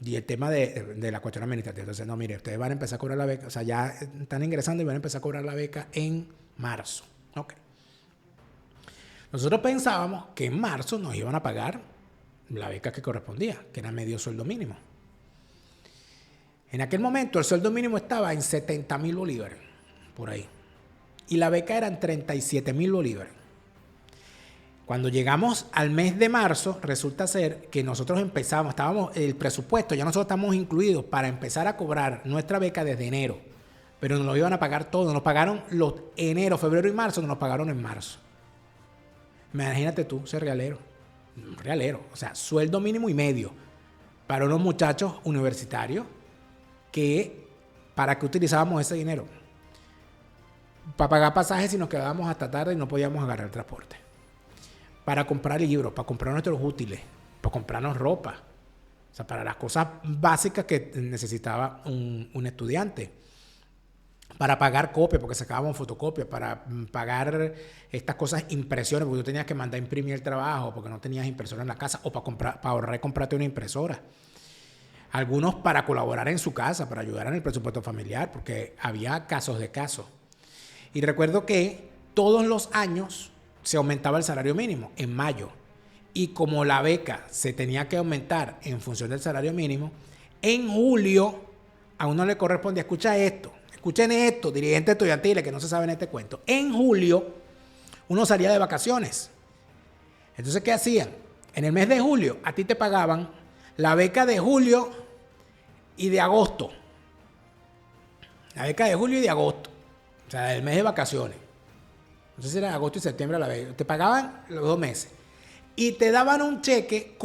y el tema de la cuestión administrativa. Entonces no, mire, ustedes van a empezar a cobrar la beca, o sea, ya están ingresando y van a empezar a cobrar la beca en marzo. Ok. Nosotros pensábamos que en marzo nos iban a pagar la beca que correspondía, que era medio sueldo mínimo. En aquel momento el sueldo mínimo estaba en 70,000 bolívares, por ahí. Y la beca era en 37,000 bolívares. Cuando llegamos al mes de marzo, resulta ser que nosotros el presupuesto, ya nosotros estamos incluidos para empezar a cobrar nuestra beca desde enero. Pero nos lo iban a pagar todo. Nos pagaron los enero, febrero y marzo, nos pagaron en marzo. Imagínate tú ser realero. O sea, sueldo mínimo y medio para unos muchachos universitarios ¿para qué utilizábamos ese dinero? Para pagar pasajes si nos quedábamos hasta tarde y no podíamos agarrar el transporte. Para comprar libros, para comprar nuestros útiles, para comprarnos ropa. O sea, para las cosas básicas que necesitaba un estudiante. Para pagar copias, porque sacábamos fotocopias, para pagar estas cosas, impresiones, porque tú tenías que mandar a imprimir el trabajo, porque no tenías impresora en la casa, o para ahorrar y comprarte una impresora. Algunos para colaborar en su casa, para ayudar en el presupuesto familiar, porque había casos de casos. Y recuerdo que todos los años se aumentaba el salario mínimo, en mayo. Y como la beca se tenía que aumentar en función del salario mínimo, en julio a uno le correspondía, escuchen esto, dirigentes estudiantiles que no se saben este cuento. En julio, uno salía de vacaciones. Entonces, ¿qué hacían? En el mes de julio, a ti te pagaban la beca de julio y de agosto. La beca de julio y de agosto. O sea, el mes de vacaciones. No sé si era agosto y septiembre a la vez. Te pagaban los 2 meses. Y te daban un cheque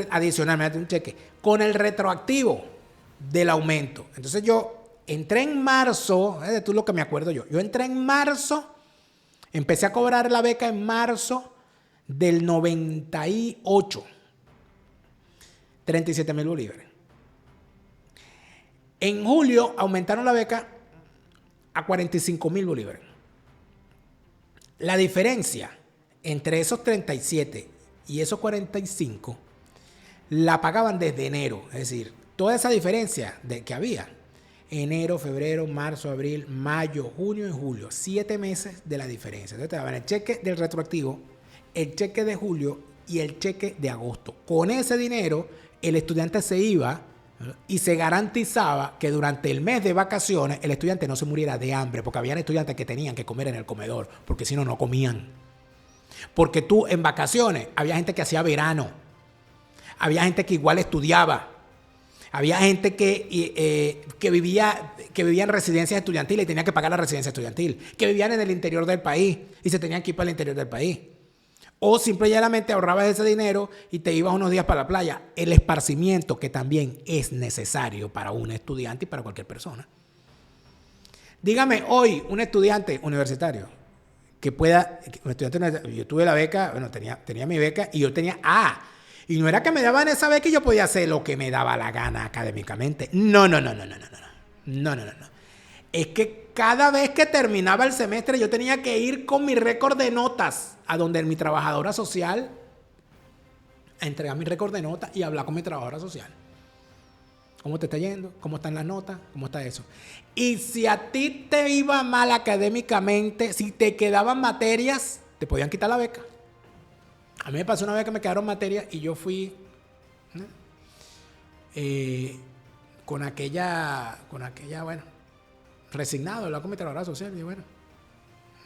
adicionalmente un cheque, con el retroactivo del aumento. Entonces yo entré en marzo, tú lo que me acuerdo yo. Yo entré en marzo, empecé a cobrar la beca en marzo del 98. 37,000 bolívares. En julio aumentaron la beca a 45,000 bolívares. La diferencia entre esos 37 y esos 45 la pagaban desde enero. Es decir, toda esa diferencia que había, enero, febrero, marzo, abril, mayo, junio y julio, 7 meses de la diferencia. Entonces te daban el cheque del retroactivo, el cheque de julio y el cheque de agosto. Con ese dinero, el estudiante se iba y se garantizaba que durante el mes de vacaciones el estudiante no se muriera de hambre, porque había estudiantes que tenían que comer en el comedor, porque si no, no comían. Porque tú en vacaciones, había gente que hacía verano, había gente que igual estudiaba, había gente que vivía en residencias estudiantiles y tenía que pagar la residencia estudiantil, que vivían en el interior del país y se tenían que ir para el interior del país. O simplemente ahorrabas ese dinero y te ibas unos días para la playa. El esparcimiento, que también es necesario para un estudiante y para cualquier persona. Dígame hoy, un estudiante universitario que pueda... Yo tuve la beca, bueno, tenía mi beca y yo tenía A. Y no era que me daban esa beca y yo podía hacer lo que me daba la gana académicamente. No. Es que cada vez que terminaba el semestre yo tenía que ir con mi récord de notas a donde mi trabajadora social a entregar mi récord de notas y hablar con mi trabajadora social. ¿Cómo te está yendo? ¿Cómo están las notas? ¿Cómo está eso? Y si a ti te iba mal académicamente, si te quedaban materias, te podían quitar la beca. A mí me pasó una vez que me quedaron materias y yo fui con aquella, bueno, resignado, hablar con mi trabajadora social. Y bueno,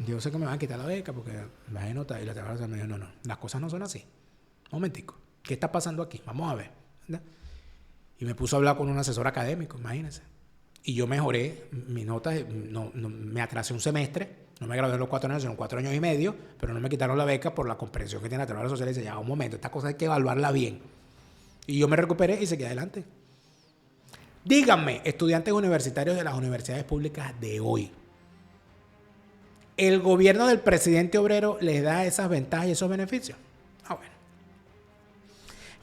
yo sé que me van a quitar la beca porque bajé nota. Y la trabajadora social me dijo, no, las cosas no son así. Un momentico, ¿qué está pasando aquí? Vamos a ver. ¿Verdad? Y me puso a hablar con un asesor académico, imagínense. Y yo mejoré mis notas, me atrasé un semestre. No me gradué en los 4 años, sino 4 años y medio, pero no me quitaron la beca por la comprensión que tiene la trabajadora social. Y dice, ya, un momento, esta cosa hay que evaluarla bien. Y yo me recuperé y seguí adelante. Díganme, estudiantes universitarios de las universidades públicas de hoy, ¿el gobierno del presidente obrero les da esas ventajas y esos beneficios? Ah, bueno.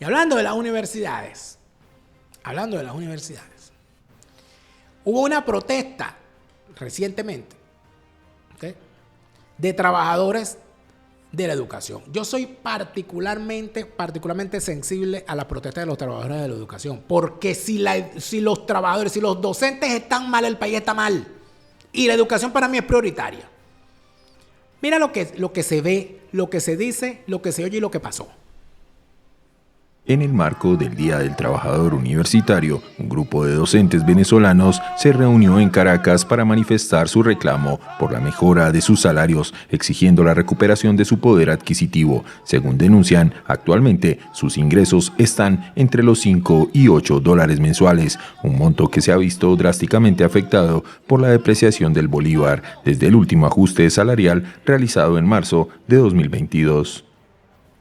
Y hablando de las universidades, hubo una protesta recientemente, ¿okay?, de trabajadores de la educación. Yo soy particularmente sensible a la protesta de los trabajadores de la educación, porque si los trabajadores, si los docentes están mal, el país está mal. Y la educación para mí es prioritaria. Mira lo que se ve, lo que se dice, lo que se oye y lo que pasó. En el marco del Día del Trabajador Universitario, un grupo de docentes venezolanos se reunió en Caracas para manifestar su reclamo por la mejora de sus salarios, exigiendo la recuperación de su poder adquisitivo. Según denuncian, actualmente sus ingresos están entre los $5 y $8 mensuales, un monto que se ha visto drásticamente afectado por la depreciación del bolívar desde el último ajuste salarial realizado en marzo de 2022.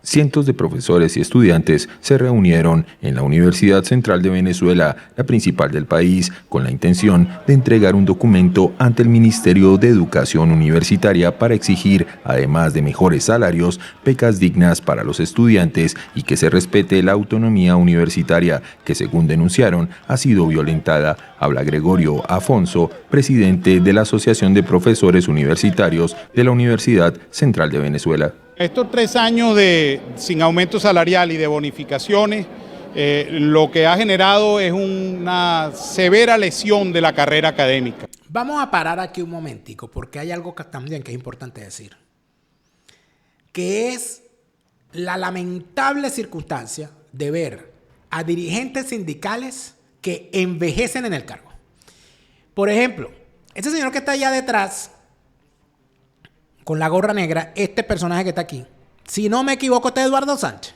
Cientos de profesores y estudiantes se reunieron en la Universidad Central de Venezuela, la principal del país, con la intención de entregar un documento ante el Ministerio de Educación Universitaria para exigir, además de mejores salarios, becas dignas para los estudiantes y que se respete la autonomía universitaria, que según denunciaron ha sido violentada. Habla Gregorio Afonso, presidente de la Asociación de Profesores Universitarios de la Universidad Central de Venezuela. Estos 3 años sin aumento salarial y de bonificaciones, lo que ha generado es una severa lesión de la carrera académica. Vamos a parar aquí un momentico, porque hay algo también que es importante decir, que es la lamentable circunstancia de ver a dirigentes sindicales que envejecen en el cargo. Por ejemplo, este señor que está allá detrás, con la gorra negra, este personaje que está aquí, si no me equivoco, este es Eduardo Sánchez.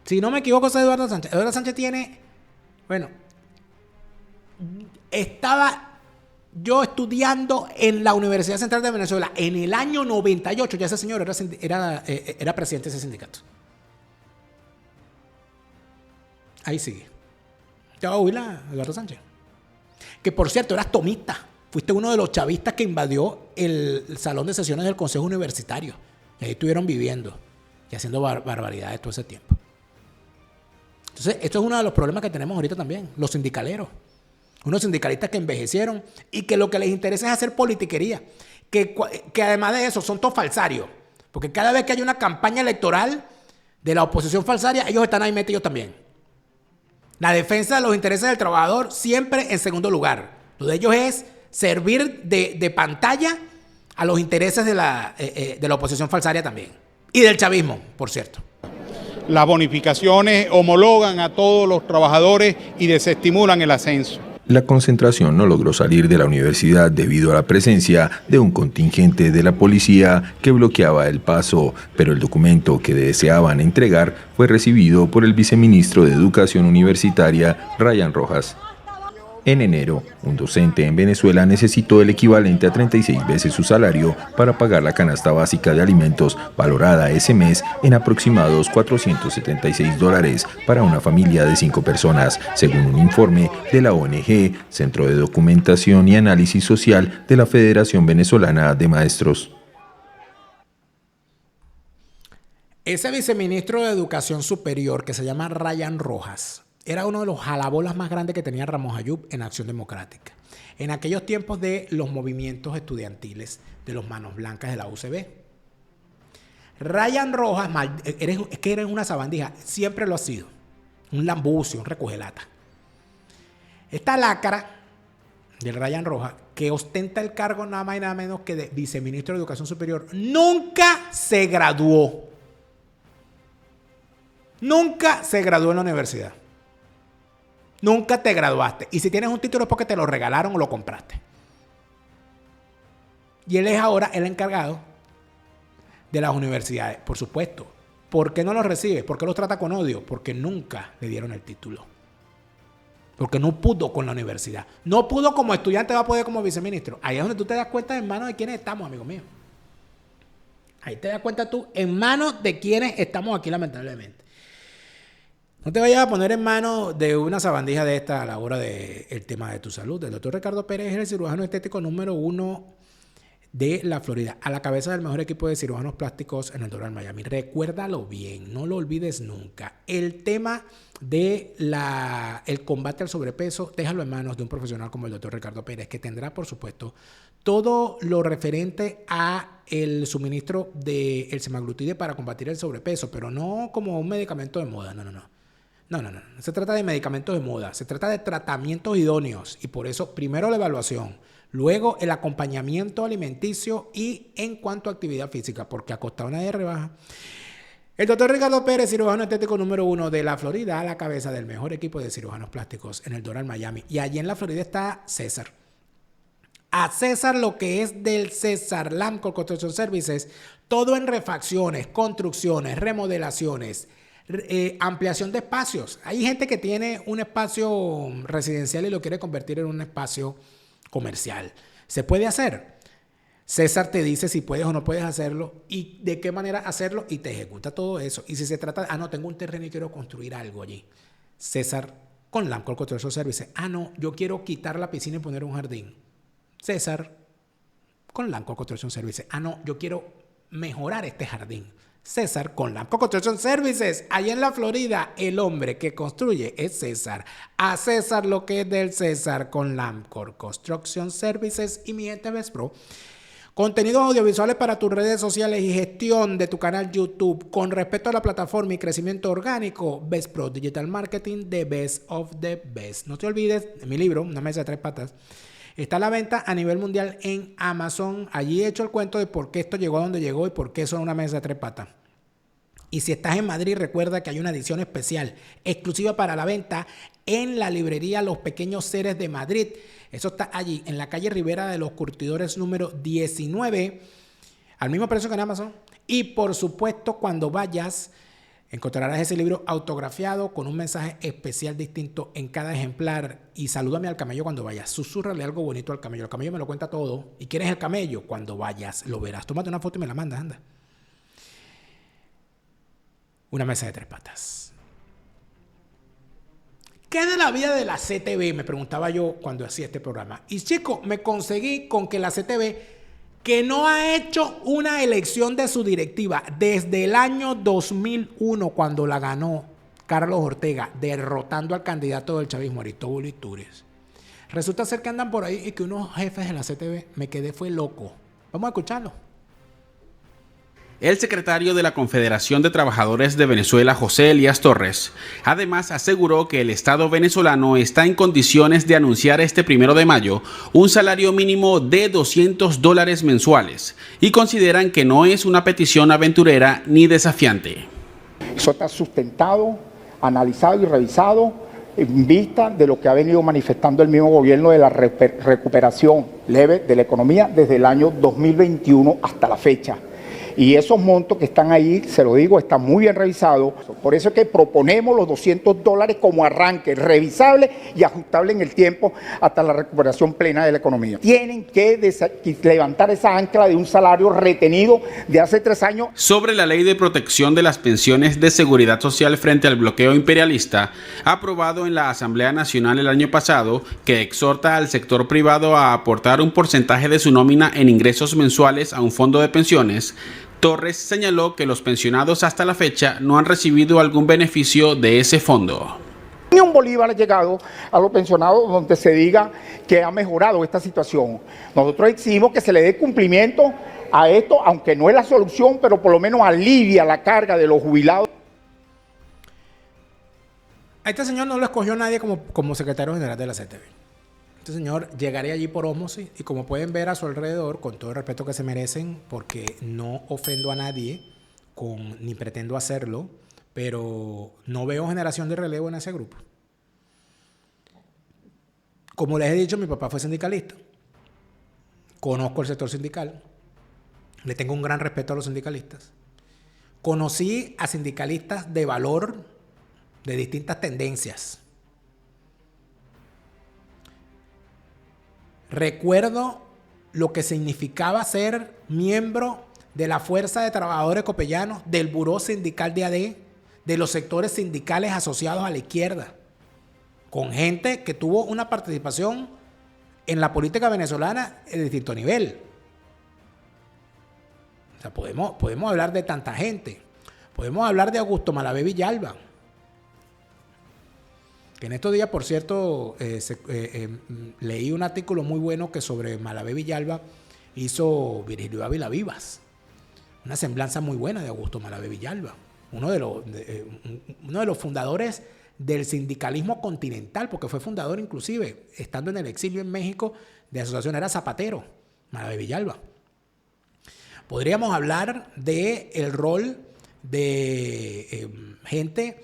Si no me equivoco, este es Eduardo Sánchez. Eduardo Sánchez tiene, bueno, estaba yo estudiando en la Universidad Central de Venezuela en el año 98. Ya ese señor era presidente de ese sindicato. Ahí sigue. Ya va a huir Eduardo Sánchez. Que por cierto, eras tomista. Fuiste uno de los chavistas que invadió el salón de sesiones del Consejo Universitario. Y ahí estuvieron viviendo y haciendo barbaridades todo ese tiempo. Entonces, esto es uno de los problemas que tenemos ahorita también. Los sindicaleros. Unos sindicalistas que envejecieron y que lo que les interesa es hacer politiquería. Que además de eso son todos falsarios. Porque cada vez que hay una campaña electoral de la oposición falsaria, ellos están ahí metidos también. La defensa de los intereses del trabajador siempre en segundo lugar. Lo de ellos es servir de pantalla a los intereses de la oposición falsaria también. Y del chavismo, por cierto. Las bonificaciones homologan a todos los trabajadores y desestimulan el ascenso. La concentración no logró salir de la universidad debido a la presencia de un contingente de la policía que bloqueaba el paso, pero el documento que deseaban entregar fue recibido por el viceministro de Educación Universitaria, Ryan Rojas. En enero, un docente en Venezuela necesitó el equivalente a 36 veces su salario para pagar la canasta básica de alimentos, valorada ese mes en aproximados $476 para una familia de 5 personas, según un informe de la ONG, Centro de Documentación y Análisis Social de la Federación Venezolana de Maestros. Ese viceministro de Educación Superior, que se llama Ryan Rojas, era uno de los jalabolas más grandes que tenía Ramos Ayub en Acción Democrática. En aquellos tiempos de los movimientos estudiantiles de los Manos Blancas de la UCB. Ryan Rojas, es que eres una sabandija, siempre lo ha sido. Un lambucio, un recogelata. Esta lacra del Ryan Rojas, que ostenta el cargo nada más y nada menos que de viceministro de Educación Superior, nunca se graduó. Nunca se graduó en la universidad. Nunca te graduaste. Y si tienes un título es porque te lo regalaron o lo compraste. Y él es ahora el encargado de las universidades. Por supuesto. ¿Por qué no los recibe? ¿Por qué los trata con odio? Porque nunca le dieron el título. Porque no pudo con la universidad. No pudo como estudiante, va a poder como viceministro. Ahí es donde tú te das cuenta en manos de quiénes estamos, amigo mío. Ahí te das cuenta tú en manos de quiénes estamos aquí, lamentablemente. No te vayas a poner en manos de una sabandija de esta a la hora del tema de tu salud. El doctor Ricardo Pérez es el cirujano estético número 1 de la Florida, a la cabeza del mejor equipo de cirujanos plásticos en el Doral Miami. Recuérdalo bien, no lo olvides nunca. El tema de el combate al sobrepeso, déjalo en manos de un profesional como el doctor Ricardo Pérez, que tendrá, por supuesto, todo lo referente a el suministro del semaglutide para combatir el sobrepeso, pero no como un medicamento de moda, no. No se trata de medicamentos de moda, se trata de tratamientos idóneos y por eso primero la evaluación, luego el acompañamiento alimenticio y en cuanto a actividad física, porque acostado nadie rebaja. El doctor Ricardo Pérez, cirujano estético número 1 de la Florida, a la cabeza del mejor equipo de cirujanos plásticos en el Doral Miami. Y allí en la Florida está César. A César lo que es del César Lamcor Construction Services, todo en refacciones, construcciones, remodelaciones, ampliación de espacios. Hay gente que tiene un espacio residencial y lo quiere convertir en un espacio comercial. ¿Se puede hacer? César te dice si puedes o no puedes hacerlo y de qué manera hacerlo y te ejecuta todo eso. Y si se trata de, no, tengo un terreno y quiero construir algo allí. César con Lamcor Construction Services. No, yo quiero quitar la piscina y poner un jardín. César con Lamcor Construction Services. No, yo quiero mejorar este jardín. César con Lamcor Construction Services. Allá en la Florida, el hombre que construye es César. A César lo que es del César con Lamcor Construction Services. Y mi gente Bespro, contenidos audiovisuales para tus redes sociales y gestión de tu canal YouTube con respecto a la plataforma y crecimiento orgánico. Bespro Digital Marketing, the best of the best. No te olvides de mi libro, Una mesa de 3 patas. Está a la venta a nivel mundial en Amazon. Allí he hecho el cuento de por qué esto llegó a donde llegó y por qué son una mesa de 3 patas. Y si estás en Madrid, recuerda que hay una edición especial exclusiva para la venta en la librería Los Pequeños Seres de Madrid. Eso está allí, en la calle Rivera de los Curtidores número 19, al mismo precio que en Amazon. Y por supuesto, cuando vayas Encontrarás ese libro autografiado con un mensaje especial distinto en cada ejemplar. Y salúdame al camello cuando vayas. Susúrrale algo bonito al camello. El camello me lo cuenta todo. ¿Y quién es el camello? Cuando vayas lo verás. Tómate una foto y me la mandas, anda. Una mesa de 3 patas. ¿Qué de la vida de la CTV? Me preguntaba yo cuando hacía este programa. Y chico, me conseguí con que la CTV, que no ha hecho una elección de su directiva desde el año 2001, cuando la ganó Carlos Ortega, derrotando al candidato del chavismo, Aristóbulo Istúriz. Resulta ser que andan por ahí y que unos jefes de la CTV, me quedé fue loco. Vamos a escucharlo. El secretario de la Confederación de Trabajadores de Venezuela, José Elías Torres, además aseguró que el Estado venezolano está en condiciones de anunciar este 1 de mayo un salario mínimo de $200 mensuales y consideran que no es una petición aventurera ni desafiante. Eso está sustentado, analizado y revisado en vista de lo que ha venido manifestando el mismo gobierno de la recuperación leve de la economía desde el año 2021 hasta la fecha. Y esos montos que están ahí, se lo digo, están muy bien revisados. Por eso es que proponemos los $200 como arranque, revisable y ajustable en el tiempo hasta la recuperación plena de la economía. Tienen que levantar esa ancla de un salario retenido de hace 3 años. Sobre la ley de protección de las pensiones de seguridad social frente al bloqueo imperialista, aprobado en la Asamblea Nacional el año pasado, que exhorta al sector privado a aportar un porcentaje de su nómina en ingresos mensuales a un fondo de pensiones, Torres señaló que los pensionados hasta la fecha no han recibido algún beneficio de ese fondo. Ni un bolívar ha llegado a los pensionados donde se diga que ha mejorado esta situación. Nosotros exigimos que se le dé cumplimiento a esto, aunque no es la solución, pero por lo menos alivia la carga de los jubilados. A este señor no lo escogió nadie como secretario general de la CTV. Este señor llegaría allí por ósmosis y, como pueden ver a su alrededor, con todo el respeto que se merecen, porque no ofendo a nadie ni pretendo hacerlo, pero no veo generación de relevo en ese grupo. Como les he dicho, mi papá fue sindicalista. Conozco el sector sindical. Le tengo un gran respeto a los sindicalistas. Conocí a sindicalistas de valor de distintas tendencias. Recuerdo lo que significaba ser miembro de la Fuerza de Trabajadores Copellanos, del Buró Sindical de AD, de los sectores sindicales asociados a la izquierda, con gente que tuvo una participación en la política venezolana de distinto nivel. O sea, podemos hablar de tanta gente. Podemos hablar de Augusto Malavé Villalba, que en estos días, por cierto, leí un artículo muy bueno que sobre Malavé Villalba hizo Virgilio Ávila Vivas. Una semblanza muy buena de Augusto Malavé Villalba, uno de los fundadores del sindicalismo continental, porque fue fundador inclusive, estando en el exilio en México, de asociación, era zapatero, Malavé Villalba. Podríamos hablar del rol de gente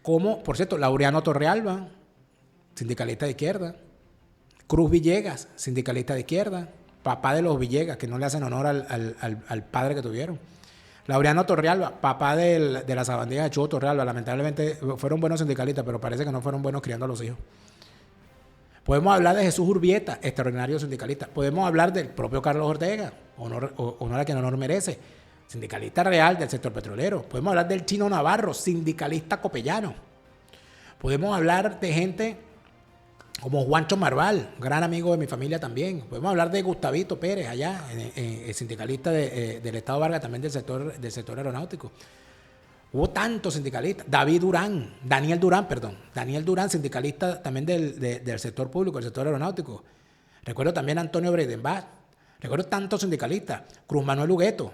como, por cierto, Laureano Torrealba, sindicalista de izquierda. Cruz Villegas, sindicalista de izquierda. Papá de los Villegas, que no le hacen honor al padre que tuvieron. Laureano Torrealba, papá de la sabandija de Chugo Torrealba. Lamentablemente fueron buenos sindicalistas, pero parece que no fueron buenos criando a los hijos. Podemos hablar de Jesús Urbieta, extraordinario sindicalista. Podemos hablar del propio Carlos Ortega, honor a quien honor merece, sindicalista real del sector petrolero. Podemos hablar del Chino Navarro, sindicalista copellano. Podemos hablar de gente como Juancho Marval, gran amigo de mi familia también. Podemos hablar de Gustavito Pérez, allá, sindicalista del Estado Vargas, también del sector aeronáutico. Hubo tantos sindicalistas. Daniel Durán, sindicalista también del sector público, del sector aeronáutico. Recuerdo también a Antonio Breidenbach. Recuerdo tantos sindicalistas. Cruz Manuel Hugueto.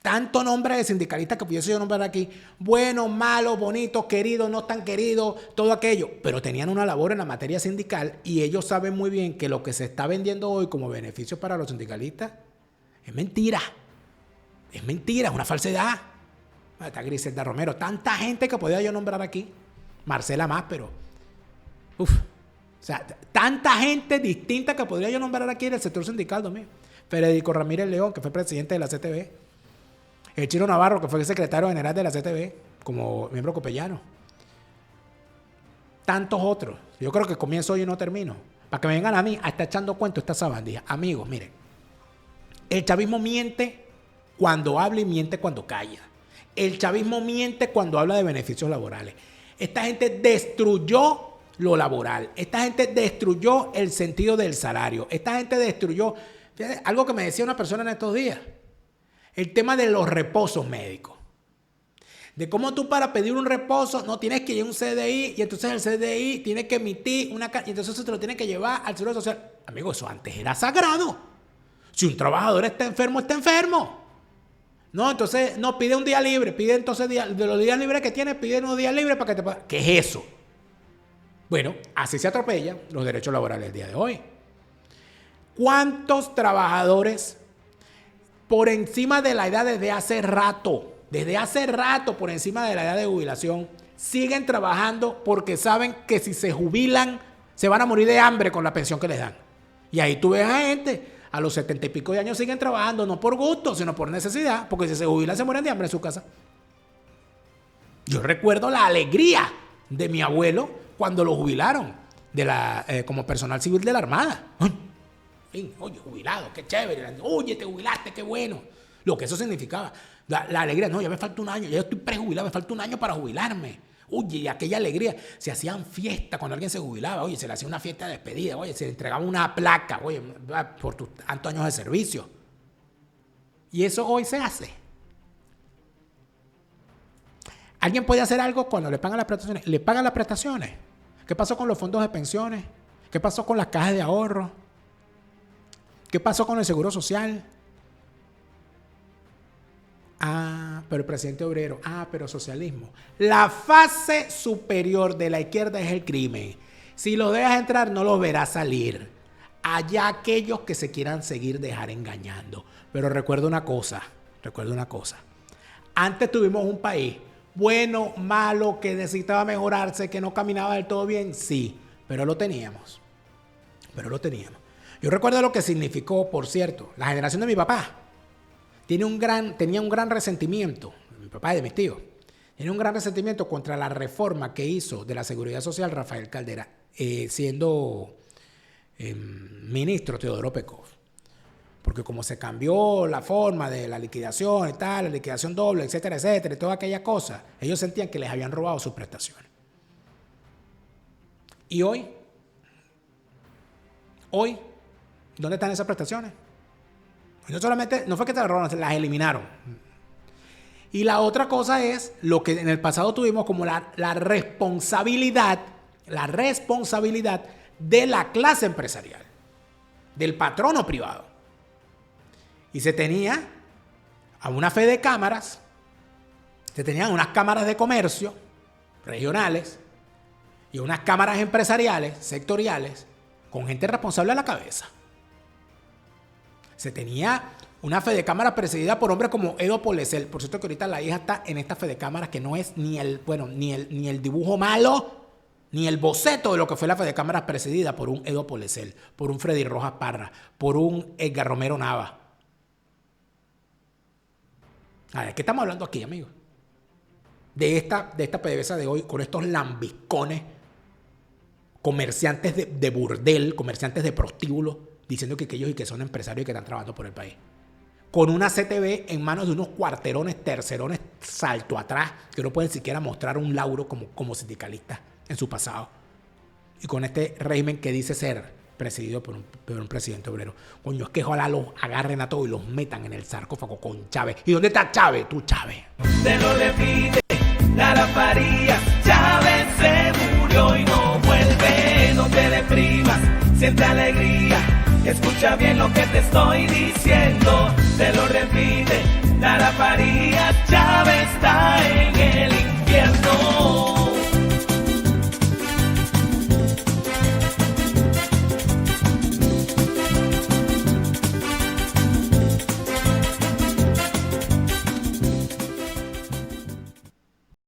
Tanto nombre de sindicalistas que pudiese yo nombrar aquí. Buenos, malos, bonitos, queridos, no tan queridos, todo aquello. Pero tenían una labor en la materia sindical y ellos saben muy bien que lo que se está vendiendo hoy como beneficios para los sindicalistas es mentira. Es mentira, es una falsedad. Está Griselda Romero. Tanta gente que podía yo nombrar aquí. Marcela Máspero. O sea, tanta gente distinta que podría yo nombrar aquí en el sector sindical, Domingo. Federico Ramírez León, que fue presidente de la CTV. El Chino Navarro, que fue el secretario general de la CTV. como miembro copellano. Tantos otros. Yo creo que comienzo hoy y no termino. Para que me vengan a mí a estar echando cuento esta sabandija. Amigos, miren. El chavismo miente cuando habla y miente cuando calla. El chavismo miente cuando habla de beneficios laborales. Esta gente destruyó lo laboral. Esta gente destruyó el sentido del salario. Esta gente destruyó, fíjate, algo que me decía una persona en estos días. El tema de los reposos médicos. De cómo tú para pedir un reposo no tienes que ir a un CDI y entonces el CDI tiene que emitir una carta y entonces se te lo tiene que llevar al Seguro Social. Amigo, eso antes era sagrado. Si un trabajador está enfermo, está enfermo. No, entonces no pide un día libre, pide entonces de los días libres que tiene, pide unos días libres para que te pueda. ¿Qué es eso? Bueno, así se atropellan los derechos laborales del día de hoy. ¿Cuántos trabajadores por encima de la edad desde hace rato por encima de la edad de jubilación, siguen trabajando porque saben que si se jubilan se van a morir de hambre con la pensión que les dan? Y ahí tú ves a gente a los 70 y pico de años siguen trabajando, no por gusto, sino por necesidad, porque si se jubilan se mueren de hambre en su casa. Yo recuerdo la alegría de mi abuelo cuando lo jubilaron como personal civil de la Armada. Oye, jubilado, qué chévere. Oye, te jubilaste, qué bueno. Lo que eso significaba. La alegría, no, ya me falta un año, ya estoy prejubilado, me falta un año para jubilarme. Oye, y aquella alegría. Se hacían fiestas cuando alguien se jubilaba. Oye, se le hacía una fiesta de despedida. Oye, se le entregaba una placa. Oye, por tus tantos años de servicio. Y eso hoy se hace. ¿Alguien puede hacer algo cuando le pagan las prestaciones? ¿Le pagan las prestaciones? ¿Qué pasó con los fondos de pensiones? ¿Qué pasó con las cajas de ahorro? ¿Qué pasó con el seguro social? Ah, pero el presidente obrero. Ah, pero socialismo. La fase superior de la izquierda es el crimen. Si los dejas entrar, no los verás salir. Allá aquellos que se quieran seguir dejar engañando. Pero recuerda una cosa. Antes tuvimos un país bueno, malo, que necesitaba mejorarse, que no caminaba del todo bien. Sí, pero lo teníamos. Yo recuerdo lo que significó, por cierto, la generación de mi papá. Tenía un gran resentimiento, mi papá y de mis tíos, tenía un gran resentimiento contra la reforma que hizo de la Seguridad Social Rafael Caldera, siendo ministro Teodoro Pekov. Porque como se cambió la forma de la liquidación y tal, la liquidación doble, etcétera, etcétera, y toda aquella cosa, ellos sentían que les habían robado sus prestaciones. Y hoy, ¿dónde están esas prestaciones? No fue que te las robaron, se las eliminaron. Y la otra cosa es lo que en el pasado tuvimos como la responsabilidad de la clase empresarial, del patrono privado. Y se tenía a una fe de cámaras, se tenían unas cámaras de comercio regionales y unas cámaras empresariales, sectoriales, con gente responsable a la cabeza. Se tenía una fe de cámaras presidida por hombres como Edo Polesel. Por cierto que ahorita la hija está en esta fe de cámaras que no es ni el dibujo malo, ni el boceto de lo que fue la fe de cámaras presidida por un Edo Polesel, por un Freddy Rojas Parra, por un Edgar Romero Nava. A ver, ¿qué estamos hablando aquí, amigos? De esta PDVSA de hoy, con estos lambiscones, comerciantes de burdel, comerciantes de prostíbulos, diciendo que ellos y que son empresarios y que están trabajando por el país. Con una CTV en manos de unos cuarterones, tercerones, salto atrás, que no pueden siquiera mostrar un lauro como sindicalistas en su pasado. Y con este régimen que dice ser presidido por un presidente obrero. Coño, es que ojalá los agarren a todos y los metan en el sarcófago con Chávez. ¿Y dónde está Chávez? Tú, Chávez. Te lo repite, Lara Farías. Chávez se murió y no vuelve. No te deprimas, siente alegría. Escucha bien lo que te estoy diciendo. Te lo repite, Lara Farías.